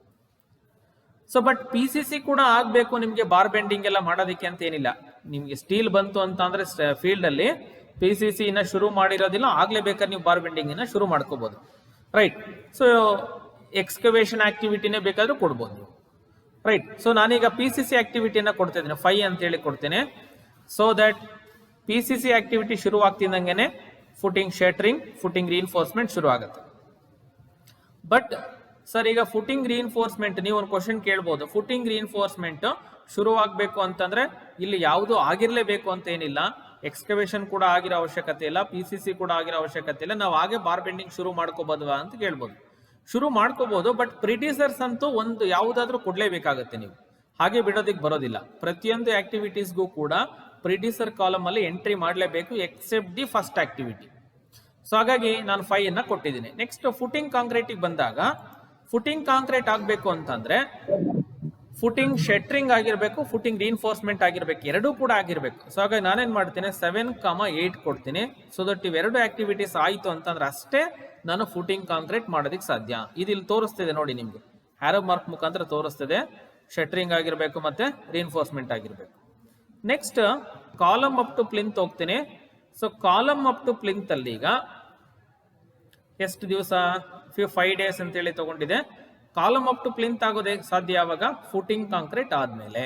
ಸೊ ಬಟ್ PCC ಕೂಡ ಆಗ್ಬೇಕು ನಿಮ್ಗೆ ಬಾರ್ ಬೆಂಡಿಂಗ್ ಎಲ್ಲ ಮಾಡೋದಕ್ಕೆ ಅಂತ ಏನಿಲ್ಲ. ನಿಮ್ಗೆ ಸ್ಟೀಲ್ ಬಂತು ಅಂತ ಅಂದ್ರೆ ಫೀಲ್ಡ್ ಅಲ್ಲಿ PCC ಇನ್ನ ಶುರು ಮಾಡಿರೋದಿಲ್ಲ, ಆಗ್ಲೇ ಬೇಕಾದ್ರೆ ನೀವು ಬಾರ್ ಬೆಂಡಿಂಗ್ ಇನ್ನ ಶುರು ಮಾಡ್ಕೋಬಹುದು, ರೈಟ್? ಸೊ ಎಕ್ಸ್ಕವೇಷನ್ ಆಕ್ಟಿವಿಟಿನೇ ಬೇಕಾದ್ರೂ ಕೊಡ್ಬೋದು ನೀವು, ರೈಟ್? ಸೊ ನಾನೀಗ PCC ಆಕ್ಟಿವಿಟಿಯನ್ನ ಕೊಡ್ತಾ ಇದ್ದೀನಿ, 5 ಅಂತ ಹೇಳಿ ಕೊಡ್ತೇನೆ. ಸೊ ದಟ್ PCC ಆಕ್ಟಿವಿಟಿ ಶುರು ಆಗ್ತಿದ್ದಂಗೆನೆ ಫುಟಿಂಗ್ ಶೆಟ್ರಿಂಗ್, ಫುಟಿಂಗ್ ರೀಇನ್ಫೋರ್ಸ್ಮೆಂಟ್ ಶುರು ಆಗುತ್ತೆ. ಬಟ್ ಸರ್ ಈಗ ಫುಟಿಂಗ್ ರೀಇನ್ಫೋರ್ಸ್ಮೆಂಟ್ ನೀವು ಒಂದು ಕ್ವಶನ್ ಕೇಳ್ಬೋದು. ಫುಟಿಂಗ್ ರೀಇನ್ಫೋರ್ಸ್ಮೆಂಟ್ ಶುರು ಆಗ್ಬೇಕು ಅಂತಂದ್ರೆ ಇಲ್ಲಿ ಯಾವುದು ಆಗಿರ್ಲೇಬೇಕು ಅಂತ ಏನಿಲ್ಲ. ಎಕ್ಸ್ಕವೇಷನ್ ಕೂಡ ಆಗಿರೋ ಅವಶ್ಯಕತೆ ಇಲ್ಲ, PCC ಕೂಡ ಆಗಿರೋ ಅವಶ್ಯಕತೆ ಇಲ್ಲ. ನಾವು ಹಾಗೆ ಬಾರ್ ಬೆಂಡಿಂಗ್ ಶುರು ಮಾಡ್ಕೋಬೋದವಾ ಅಂತ ಕೇಳ್ಬೋದು. ಶುರು ಮಾಡ್ಕೋಬಹುದು, ಬಟ್ ಪ್ರಿಡ್ಯೂಸರ್ಸ್ ಅಂತೂ ಒಂದು ಯಾವುದಾದ್ರೂ ಕೊಡ್ಲೇಬೇಕಾಗತ್ತೆ. ನೀವು ಹಾಗೆ ಬಿಡೋದಿಕ್ ಬರೋದಿಲ್ಲ. ಪ್ರತಿಯೊಂದು ಆಕ್ಟಿವಿಟೀಸ್ಗೂ ಕೂಡ ಪ್ರಿಡ್ಯೂಸರ್ ಕಾಲಮ್ ಅಲ್ಲಿ ಎಂಟ್ರಿ ಮಾಡಲೇಬೇಕು, except the first activity. So ಹಾಗಾಗಿ ನಾನು 5 ಅನ್ನ ಕೊಟ್ಟಿದ್ದೀನಿ. ನೆಕ್ಸ್ಟ್ ಫುಟಿಂಗ್ ಕಾಂಕ್ರೀಟ್ ಬಂದಾಗ, ಫುಟಿಂಗ್ ಕಾಂಕ್ರೀಟ್ ಆಗ್ಬೇಕು ಅಂತಂದ್ರೆ ಫುಟಿಂಗ್ ಶೆಟ್ರಿಂಗ್ ಆಗಿರ್ಬೇಕು, ಫುಟಿಂಗ್ ರೀಇನ್ಫೋರ್ಸ್ಮೆಂಟ್ ಆಗಿರ್ಬೇಕು, ಎರಡೂ ಕೂಡ ಆಗಿರ್ಬೇಕು. ಸೊ ಹಾಗಾಗಿ ನಾನೇನ್ ಮಾಡ್ತೀನಿ 7,8 ಕೊಡ್ತೀನಿ. ಸೊ ದಟ್ ಇವೆರಡು ಆಕ್ಟಿವಿಟೀಸ್ ಆಯ್ತು ಅಂತಂದ್ರೆ ಅಷ್ಟೇ ನಾನು ಫುಟಿಂಗ್ ಕಾಂಕ್ರೀಟ್ ಮಾಡೋದಿಕ್ ಸಾಧ್ಯ. ಇಲ್ಲಿ ತೋರಿಸ್ತಿದೆ ನೋಡಿ, ನಿಮ್ಗೆ ಹ್ಯಾರೋ ಮಾರ್ಕ್ ಮುಖಾಂತರ ತೋರಿಸ್ತಿದೆ. ಶೆಟ್ರಿಂಗ್ ಆಗಿರ್ಬೇಕು ಮತ್ತೆ ರೀಇನ್ಫೋರ್ಸ್ಮೆಂಟ್ ಆಗಿರ್ಬೇಕು. Next column up to plinth ಹೋಗ್ತೀನಿ. So column up to plinth ಅಲ್ಲಿ ಈಗ ಎಷ್ಟು ದಿವಸ? 5 ಡೇಸ್ ಅಂತೇಳಿ ತಗೊಂಡಿದೆ. ಕಾಲಮ್ ಅಪ್ ಟು ಪ್ಲಿಂತ್ ಆಗೋದೇ ಸಾಧ್ಯ ಯಾವಾಗ? ಫುಟಿಂಗ್ ಕಾಂಕ್ರೀಟ್ ಆದ್ಮೇಲೆ.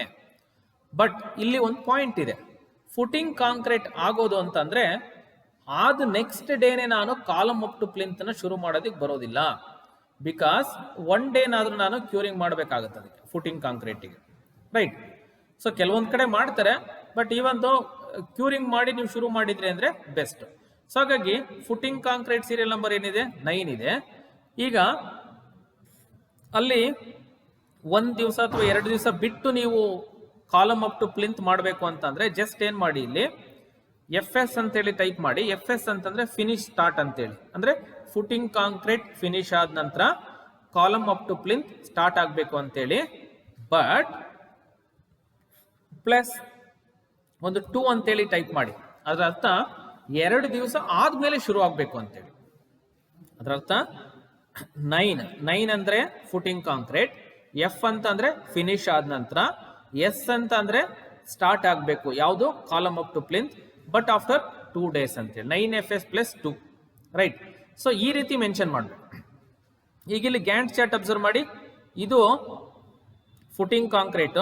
ಬಟ್ ಇಲ್ಲಿ ಒಂದು ಪಾಯಿಂಟ್ ಇದೆ. ಫುಟಿಂಗ್ ಕಾಂಕ್ರೀಟ್ ಆಗೋದು ಅಂತಂದ್ರೆ ಆದ ನೆಕ್ಸ್ಟ್ ಡೇನೆ ನಾನು ಕಾಲಮ್ ಅಪ್ ಟು ಪ್ಲಿಂತ್ ನ ಶುರು ಮಾಡೋದಕ್ಕೆ ಬರೋದಿಲ್ಲ. ಬಿಕಾಸ್ 1 ಡೇನಾದ್ರೂ ನಾನು ಕ್ಯೂರಿಂಗ್ ಮಾಡಬೇಕಾಗುತ್ತೆ ಅದಕ್ಕೆ, ಫುಟಿಂಗ್ ಕಾಂಕ್ರೀಟಿಗೆ, ರೈಟ್? ಸೊ ಕೆಲವೊಂದ್ ಕಡೆ ಮಾಡ್ತಾರೆ, ಬಟ್ ಇವೊಂದು ಕ್ಯೂರಿಂಗ್ ಮಾಡಿ ನೀವು ಶುರು ಮಾಡಿದ್ರಿ ಅಂದ್ರೆ ಬೆಸ್ಟ್. ಸೊ ಹಾಗಾಗಿ ಫುಟಿಂಗ್ ಕಾಂಕ್ರೀಟ್ ಸೀರಿಯಲ್ ನಂಬರ್ ಏನಿದೆ 9 ಇದೆ. ಈಗ ಅಲ್ಲಿ 1 ದಿವಸ ಅಥವಾ 2 ದಿವಸ ಬಿಟ್ಟು ನೀವು ಕಾಲಮ್ ಅಪ್ ಟು ಪ್ಲಿಂತ್ ಮಾಡಬೇಕು ಅಂತಂದ್ರೆ ಜಸ್ಟ್ ಏನ್ ಮಾಡಿ, ಇಲ್ಲಿ FS ಅಂತೇಳಿ ಟೈಪ್ ಮಾಡಿ. FS ಅಂತಂದ್ರೆ ಫಿನಿಶ್ ಸ್ಟಾರ್ಟ್ ಅಂತೇಳಿ, ಅಂದ್ರೆ ಫುಟಿಂಗ್ ಕಾಂಕ್ರೀಟ್ ಫಿನಿಶ್ ಆದ ನಂತರ column up to plinth start ಆಗಬೇಕು ಅಂತೇಳಿ. ಬಟ್ ಪ್ಲಸ್ ಒಂದು 2 ಅಂತೇಳಿ ಟೈಪ್ ಮಾಡಿ. ಅದರ ಅರ್ಥ 2 ದಿವಸ ಆದ್ಮೇಲೆ ಶುರು ಆಗ್ಬೇಕು ಅಂತೇಳಿ. ಅದರ ಅರ್ಥ 9 ಅಂದ್ರೆ ಫುಟಿಂಗ್ ಕಾಂಕ್ರೀಟ್, F ಅಂತ ಅಂದ್ರೆ ಫಿನಿಶ್ ಆದ ನಂತರ, S ಅಂತ ಅಂದ್ರೆ ಸ್ಟಾರ್ಟ್ ಆಗಬೇಕು ಯಾವುದು? Column up to plinth, but after 2 days ಅಂತೇಳಿ 9FS ಪ್ಲಸ್ 2, ರೈಟ್? ಸೊ ಈ ರೀತಿ ಮೆನ್ಷನ್ ಮಾಡಬೇಕು. ಈಗ ಇಲ್ಲಿ ಗ್ಯಾಂಟ್ ಚಾರ್ಟ್ ಅಬ್ಸರ್ವ್ ಮಾಡಿ. ಇದು ಫುಟಿಂಗ್ ಕಾಂಕ್ರೀಟ್,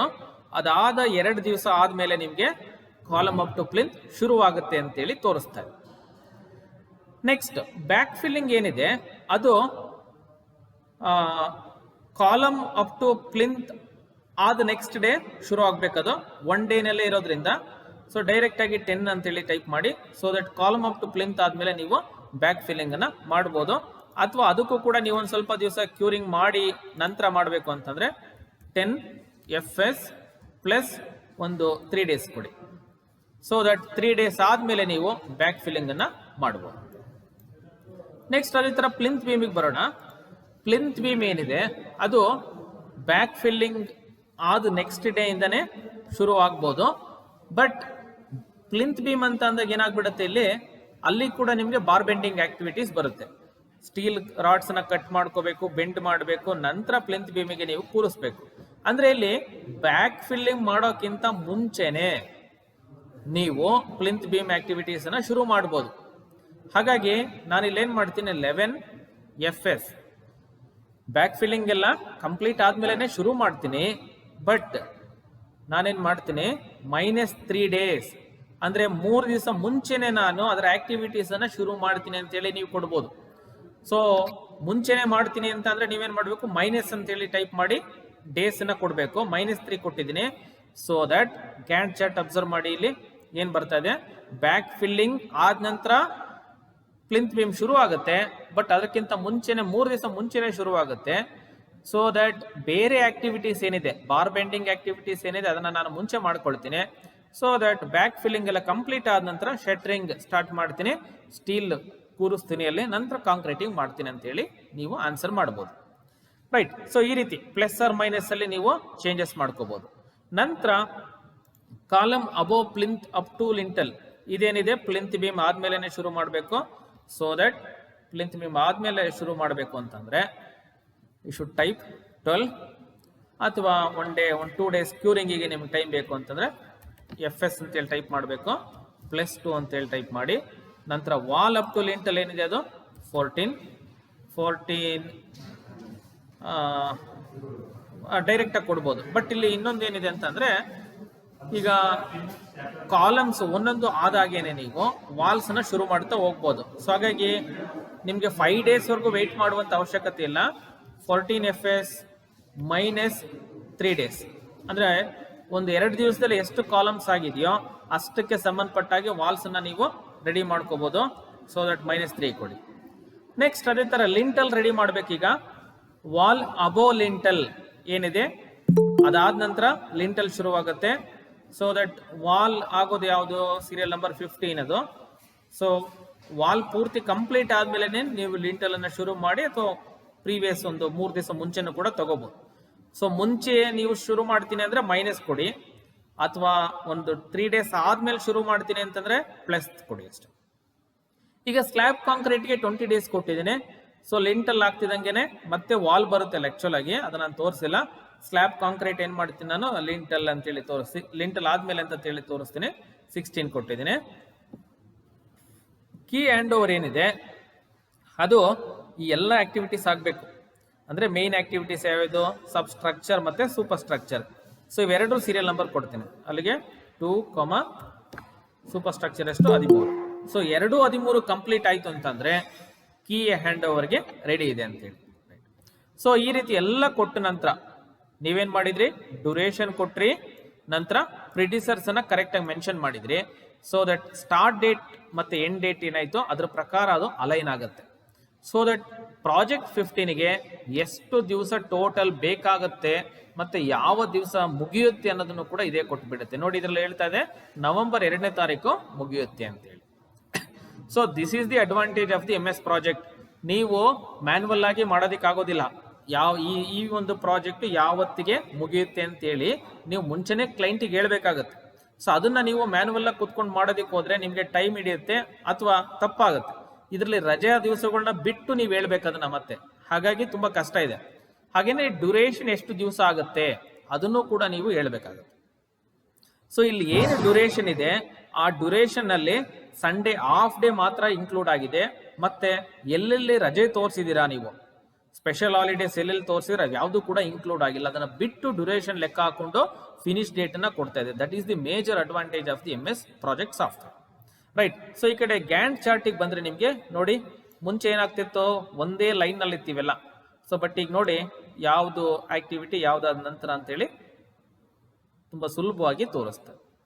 ಅದಾದ 2 ದಿವಸ ಆದ್ಮೇಲೆ ನಿಮ್ಗೆ ಕಾಲಮ್ ಅಪ್ ಟು ಪ್ಲಿಂತ್ ಶುರುವಾಗುತ್ತೆ ಅಂತೇಳಿ ತೋರಿಸ್ತಾರೆ. ನೆಕ್ಸ್ಟ್ ಬ್ಯಾಕ್ ಫಿಲ್ಲಿಂಗ್ ಏನಿದೆ ಅದು ಕಾಲಮ್ ಅಪ್ ಟು ಪ್ಲಿಂತ್ ಆದ ನೆಕ್ಸ್ಟ್ ಡೇ ಶುರು ಆಗ್ಬೇಕದು. 1 ಡೇನಲ್ಲೇ ಇರೋದ್ರಿಂದ ಸೊ ಡೈರೆಕ್ಟ್ ಆಗಿ 10 ಅಂತೇಳಿ ಟೈಪ್ ಮಾಡಿ. So that column up to plinth ಆದ್ಮೇಲೆ ನೀವು ಬ್ಯಾಕ್ ಫಿಲ್ಲಿಂಗ್ ಅನ್ನ ಮಾಡ್ಬೋದು. ಅಥವಾ ಅದಕ್ಕೂ ಕೂಡ ನೀವು ಒಂದು ಸ್ವಲ್ಪ ದಿವಸ ಕ್ಯೂರಿಂಗ್ ಮಾಡಿ ನಂತರ ಮಾಡಬೇಕು ಅಂತಂದ್ರೆ 10 FS ಪ್ಲಸ್ ಒಂದು 3 days ಕೊಡಿ. ಸೊ ದಟ್ 3 days ಆದ್ಮೇಲೆ ನೀವು ಬ್ಯಾಕ್ ಫಿಲ್ಲಿಂಗ್ ಅನ್ನ ಮಾಡಬಹುದು. ನೆಕ್ಸ್ಟ್ ಅದೇ ತರ ಪ್ಲಿಂತ್ ಬೀಮಿಗೆ ಬರೋಣ. ಪ್ಲಿಂತ್ ಬೀಮ್ ಏನಿದೆ ಅದು ಬ್ಯಾಕ್ ಫಿಲ್ಲಿಂಗ್ ಆದ ನೆಕ್ಸ್ಟ್ ಡೇ ಇಂದಾನೆ ಶುರು ಆಗ್ಬೋದು. ಬಟ್ ಪ್ಲಿಂತ್ ಬೀಮ್ ಅಂತ ಅಂದಾಗ ಏನಾಗ್ಬಿಡುತ್ತೆ, ಇಲ್ಲಿ ಅಲ್ಲಿ ಕೂಡ ನಿಮಗೆ ಬಾರ್ ಬೆಂಡಿಂಗ್ ಆಕ್ಟಿವಿಟೀಸ್ ಬರುತ್ತೆ. ಸ್ಟೀಲ್ ರಾಡ್ಸ್ ನ ಕಟ್ ಮಾಡ್ಕೋಬೇಕು, ಬೆಂಡ್ ಮಾಡಬೇಕು, ನಂತರ ಪ್ಲಿಂತ್ ಬೀಮಿಗೆ ನೀವು ಕೂರಿಸ್ಬೇಕು. ಅಂದ್ರೆ ಇಲ್ಲಿ ಬ್ಯಾಕ್ ಫಿಲ್ಲಿಂಗ್ ಮಾಡೋಕ್ಕಿಂತ ಮುಂಚೆನೆ ನೀವು ಪ್ಲಿಂತ್ ಬೀಮ್ ಆಕ್ಟಿವಿಟೀಸ್ ಅನ್ನ ಶುರು ಮಾಡ್ಬೋದು. ಹಾಗಾಗಿ ನಾನು ಇಲ್ಲೇನ್ ಮಾಡ್ತೀನಿ, 11 FS ಬ್ಯಾಕ್ ಫಿಲ್ಲಿಂಗ್ ಎಲ್ಲ ಕಂಪ್ಲೀಟ್ ಆದ್ಮೇಲೆ ಶುರು ಮಾಡ್ತೀನಿ. ಬಟ್ ನಾನೇನ್ ಮಾಡ್ತೀನಿ, -3 days ಅಂದ್ರೆ 3 ದಿವಸ ಮುಂಚೆನೆ ನಾನು ಅದರ ಆಕ್ಟಿವಿಟೀಸ್ ಅನ್ನ ಶುರು ಮಾಡ್ತೀನಿ ಅಂತೇಳಿ ನೀವು ಕೊಡ್ಬೋದು. ಸೊ ಮುಂಚೆನೆ ಮಾಡ್ತೀನಿ ಅಂತ ಅಂದ್ರೆ ನೀವೇನ್ ಮಾಡ್ಬೇಕು, ಮೈನಸ್ ಅಂತೇಳಿ ಟೈಪ್ ಮಾಡಿ ಡೇಸ್ ಅನ್ನ ಕೊಡ್ಬೇಕು. -3 ಕೊಟ್ಟಿದ್ದೀನಿ. So that Gantt chart observe ಮಾಡಿ, ಇಲ್ಲಿ ಏನ್ ಬರ್ತಾ ಇದೆ, ಬ್ಯಾಕ್ ಫಿಲ್ಲಿಂಗ್ ಆದ ನಂತರ ಪ್ಲಿಂತ್ ಬೀಮ್ ಶುರು ಆಗುತ್ತೆ. ಬಟ್ ಅದಕ್ಕಿಂತ ಮುಂಚೆನೆ 3 ದಿವಸ ಮುಂಚೆನೆ ಶುರು ಆಗುತ್ತೆ. ಸೊ ದಟ್ ಬೇರೆ ಆಕ್ಟಿವಿಟೀಸ್ ಏನಿದೆ, ಬಾರ್ ಬೆಂಡಿಂಗ್ ಆಕ್ಟಿವಿಟೀಸ್ ಏನಿದೆ ಅದನ್ನ ನಾನು ಮುಂಚೆ ಮಾಡ್ಕೊಳ್ತೀನಿ. ಸೊ ದಟ್ ಬ್ಯಾಕ್ ಫಿಲ್ಲಿಂಗ್ ಎಲ್ಲ ಕಂಪ್ಲೀಟ್ ಆದ ನಂತರ ಶಟರಿಂಗ್ ಸ್ಟಾರ್ಟ್ ಮಾಡ್ತೀನಿ, ಸ್ಟೀಲ್ ಕೂರಿಸ್ತೀನಿ, ಅಲ್ಲಿ ನಂತರ ಕಾಂಕ್ರೀಟಿಂಗ್ ಮಾಡ್ತೀನಿ ಅಂತೇಳಿ ನೀವು ಆನ್ಸರ್ ಮಾಡ್ಬೋದು. ರೈಟ್. ಸೊ ಈ ರೀತಿ ಪ್ಲಸ್ ಆರ್ ಮೈನಸ್ ಅಲ್ಲಿ ನೀವು ಚೇಂಜಸ್ ಮಾಡ್ಕೋಬಹುದು. ನಂತರ column above plinth up to lintel ಇದೇನಿದೆ, ಪ್ಲಿಂತ್ ಬೀಮ್ ಆದ್ಮೇಲೆ ಶುರು ಮಾಡಬೇಕು. ಸೊ ದಟ್ ಪ್ಲಿಂತ್ ಬೀಮ್ ಆದ್ಮೇಲೆ ಶುರು ಮಾಡಬೇಕು ಅಂತಂದ್ರೆ ಯು ಶುಡ್ ಟೈಪ್ 12, ಅಥವಾ 1 day 2 days ಕ್ಯೂರಿಂಗಿಗೆ ನಿಮ್ಗೆ ಟೈಮ್ ಬೇಕು ಅಂತಂದ್ರೆ FS ಅಂತೇಳಿ ಟೈಪ್ ಮಾಡಬೇಕು, +2 ಅಂತೇಳಿ ಟೈಪ್ ಮಾಡಿ. ನಂತರ ವಾಲ್ ಅಪ್ ಟು ಲಿಂಟಲ್ ಏನಿದೆ ಅದು 14 ಡೈರೆಕ್ಟ್ ಆಗಿ ಕೊಡ್ಬೋದು. ಬಟ್ ಇಲ್ಲಿ ಇನ್ನೊಂದು ಏನಿದೆ ಅಂತಂದ್ರೆ, ಈಗ ಕಾಲಮ್ಸ್ ಒಂದೊಂದು ಆದಾಗೇನೆ ನೀವು ವಾಲ್ಸ್ ನ ಶುರು ಮಾಡ್ತಾ ಹೋಗ್ಬೋದು. ಸೊ ಹಾಗಾಗಿ ನಿಮ್ಗೆ 5 days ವರೆಗೂ ವೆಯ್ಟ್ ಮಾಡುವಂತ ಅವಶ್ಯಕತೆ ಇಲ್ಲ. 14 FS -3 days ಅಂದ್ರೆ ಒಂದು 2 ದಿವಸದಲ್ಲಿ ಎಷ್ಟು ಕಾಲಮ್ಸ್ ಆಗಿದೆಯೋ ಅಷ್ಟಕ್ಕೆ ಸಂಬಂಧಪಟ್ಟಾಗಿ ವಾಲ್ಸ್ ಅನ್ನ ನೀವು ರೆಡಿ ಮಾಡ್ಕೋಬಹುದು. ಸೊ ದಟ್ -3 ಕೊಡಿ. ನೆಕ್ಸ್ಟ್ ಅದೇ ತರ ಲಿಂಟಲ್ ರೆಡಿ ಮಾಡ್ಬೇಕೀಗ. ವಾಲ್ ಅಬೋ ಲಿಂಟಲ್ ಏನಿದೆ ಅದಾದ ನಂತರ ಲಿಂಟಲ್ ಶುರುವಾಗುತ್ತೆ. ಸೊ ದಟ್ ವಾಲ್ ಆಗೋದು ಯಾವುದು, ಸೀರಿಯಲ್ ನಂಬರ್ 15 ಅದು. ಸೊ ವಾಲ್ ಪೂರ್ತಿ ಕಂಪ್ಲೀಟ್ ಆದ್ಮೇಲೆ ನೀವು ಲಿಂಟಲ್ ಅನ್ನ ಶುರು ಮಾಡಿ, ಅಥವಾ ಪ್ರೀವಿಯಸ್ ಒಂದು 3 ದಿವಸ ಮುಂಚೆನೂ ಕೂಡ ತಗೋಬಹುದು. ಸೊ ಮುಂಚೆ ನೀವು ಶುರು ಮಾಡ್ತೀನಿ ಅಂದ್ರೆ ಮೈನಸ್ ಕೊಡಿ, ಅಥವಾ ಒಂದು 3 days ಆದ್ಮೇಲೆ ಶುರು ಮಾಡ್ತೀನಿ ಅಂತಂದ್ರೆ ಪ್ಲಸ್ ಕೊಡಿ ಅಷ್ಟೇ. ಈಗ ಸ್ಲ್ಯಾಬ್ ಕಾಂಕ್ರೀಟ್ಗೆ 20 days ಕೊಟ್ಟಿದ್ದೀನಿ. ಸೊ ಲಿಂಟಲ್ ಆಗ್ತಿದಂಗೆನೆ ಮತ್ತೆ ವಾಲ್ ಬರುತ್ತೆ ಆಕ್ಚುಲ್ ಆಗಿ, ಅದನ್ನ ನಾನು ತೋರಿಸಿಲ್ಲ. ಸ್ಲ್ಯಾಬ್ ಕಾಂಕ್ರೀಟ್ ಏನ್ ಮಾಡ್ತೀನಿ ನಾನು, ಲಿಂಟಲ್ ಅಂತೇಳಿ ತೋರಿಸಿ, ಲಿಂಟಲ್ ಆದ್ಮೇಲೆ ಅಂತ ಹೇಳಿ ತೋರಿಸ್ತೀನಿ. 16 ಕೊಟ್ಟಿದ್ದೀನಿ. ಕೀ ಹ್ಯಾಂಡ್ ಓವರ್ ಏನಿದೆ ಅದು ಈ ಎಲ್ಲ ಆಕ್ಟಿವಿಟೀಸ್ ಆಗಬೇಕು. ಅಂದ್ರೆ ಮೇನ್ ಆಕ್ಟಿವಿಟೀಸ್ ಯಾವ್ಯಾವುದು, ಸಬ್ ಸ್ಟ್ರಕ್ಚರ್ ಮತ್ತೆ ಸೂಪರ್ ಸ್ಟ್ರಕ್ಚರ್. ಸೊ ಇವೆರಡು ಸೀರಿಯಲ್ ನಂಬರ್ ಕೊಡ್ತೀನಿ. ಅಲ್ಲಿಗೆ 2, ಸೂಪರ್ ಸ್ಟ್ರಕ್ಚರ್ ಎಷ್ಟು 13. ಸೊ 13 ಕಂಪ್ಲೀಟ್ ಆಯ್ತು ಅಂತಂದ್ರೆ ಕೀ ಹ್ಯಾಂಡ್ ಓವರ್ಗೆ ರೆಡಿ ಇದೆ ಅಂತೇಳಿ. ಸೊ ಈ ರೀತಿ ಎಲ್ಲ ಕೊಟ್ಟ ನಂತರ ನೀವೇನ್ ಮಾಡಿದ್ರಿ, ಡ್ಯೂರೇಷನ್ ಕೊಟ್ರಿ, ನಂತರ ಪ್ರಿಡಿಸರ್ಸ್ ಅನ್ನ ಕರೆಕ್ಟ್ ಆಗಿ ಮೆನ್ಷನ್ ಮಾಡಿದ್ರಿ. ಸೊ ದಟ್ ಸ್ಟಾರ್ಟ್ ಡೇಟ್ ಮತ್ತೆ ಎಂಡ್ ಡೇಟ್ ಏನಾಯ್ತು ಅದ್ರ ಪ್ರಕಾರ ಅದು ಅಲೈನ್ ಆಗುತ್ತೆ. ಸೊ ದಟ್ ಪ್ರಾಜೆಕ್ಟ್ 15ಗೆ ಎಷ್ಟು ದಿವಸ ಟೋಟಲ್ ಬೇಕಾಗುತ್ತೆ ಮತ್ತೆ ಯಾವ ದಿವಸ ಮುಗಿಯುತ್ತೆ ಅನ್ನೋದನ್ನು ಕೂಡ ಇದೇ ಕೊಟ್ಬಿಡುತ್ತೆ. ನೋಡಿ ಇದ್ರಲ್ಲಿ ಹೇಳ್ತಾ ಇದೆ ನವೆಂಬರ್ 2ನೇ ತಾರೀಕು ಮುಗಿಯುತ್ತೆ ಅಂತೇಳಿ. So this is the advantage of the MS project. ನೀವು ಮ್ಯಾನ್ಯಲ್ ಆಗಿ ಮಾಡೋದಕ್ಕಾಗೋದಿಲ್ಲ. ಈ ಒಂದು ಪ್ರಾಜೆಕ್ಟ್ ಯಾವತ್ತಿಗೆ ಮುಗಿಯುತ್ತೆ ಅಂತೇಳಿ ನೀವು ಮುಂಚೆನೆ ಕ್ಲೈಂಟಿಗೆ ಹೇಳ್ಬೇಕಾಗತ್ತೆ. ಸೊ ಅದನ್ನ ನೀವು ಮ್ಯಾನ್ಯಲ್ ಆಗಿ ಕುತ್ಕೊಂಡು ಮಾಡೋದಕ್ಕೆ ಹೋದ್ರೆ ನಿಮ್ಗೆ ಟೈಮ್ ಹಿಡಿಯುತ್ತೆ ಅಥವಾ ತಪ್ಪಾಗುತ್ತೆ. ಇದರಲ್ಲಿ ರಜೆಯ ದಿವಸಗಳನ್ನ ಬಿಟ್ಟು ನೀವು ಹೇಳ್ಬೇಕು ಅದನ್ನ ಮತ್ತೆ, ಹಾಗಾಗಿ ತುಂಬಾ ಕಷ್ಟ ಇದೆ. ಹಾಗೇನೆ ಡ್ಯೂರೇಷನ್ ಎಷ್ಟು ದಿವಸ ಆಗುತ್ತೆ ಅದನ್ನು ಕೂಡ ನೀವು ಹೇಳ್ಬೇಕಾಗುತ್ತೆ. ಸೊ ಇಲ್ಲಿ ಏನು ಡ್ಯೂರೇಷನ್ ಇದೆ ಆ ಡ್ಯೂರೇಷನ್ ಅಲ್ಲಿ ಸಂಡೇ ಹಾಫ್ ಡೇ ಮಾತ್ರ ಇನ್ಕ್ಲೂಡ್ ಆಗಿದೆ. ಮತ್ತೆ ಎಲ್ಲೆಲ್ಲಿ ರಜೆ ತೋರಿಸಿದೀರಾ ನೀವು, ಸ್ಪೆಷಲ್ ಹಾಲಿಡೇಸ್ ಎಲ್ಲೆಲ್ಲಿ ತೋರಿಸಿದ್ರೆ ಯಾವುದು ಕೂಡ ಇನ್ಕ್ಲೂಡ್ ಆಗಿಲ್ಲ. ಅದನ್ನ ಬಿಟ್ಟು ಡ್ಯೂರೇಷನ್ ಲೆಕ್ಕ ಹಾಕೊಂಡು ಫಿನಿಶ್ ಡೇಟ್ ಅನ್ನ ಕೊಡ್ತಾ ಇದೆ. That is the major advantage of the MS project software. Right. So ಈ ಕಡೆ ಗ್ಯಾಂಟ್ ಚಾರ್ಟಿಗೆ ಬಂದ್ರೆ ನಿಮ್ಗೆ ನೋಡಿ, ಮುಂಚೆ ಏನಾಗ್ತಿತ್ತು ಒಂದೇ ಲೈನ್ ನಲ್ಲಿ ಇರ್ತೀವೆಲ್ಲ. ಸೊ ಬಟ್ ಈಗ ನೋಡಿ ಯಾವುದು ಆಕ್ಟಿವಿಟಿ ಯಾವ್ದಾದ ನಂತರ ಅಂತೇಳಿ ತುಂಬಾ ಸುಲಭವಾಗಿ ತೋರಿಸ್ತದೆ.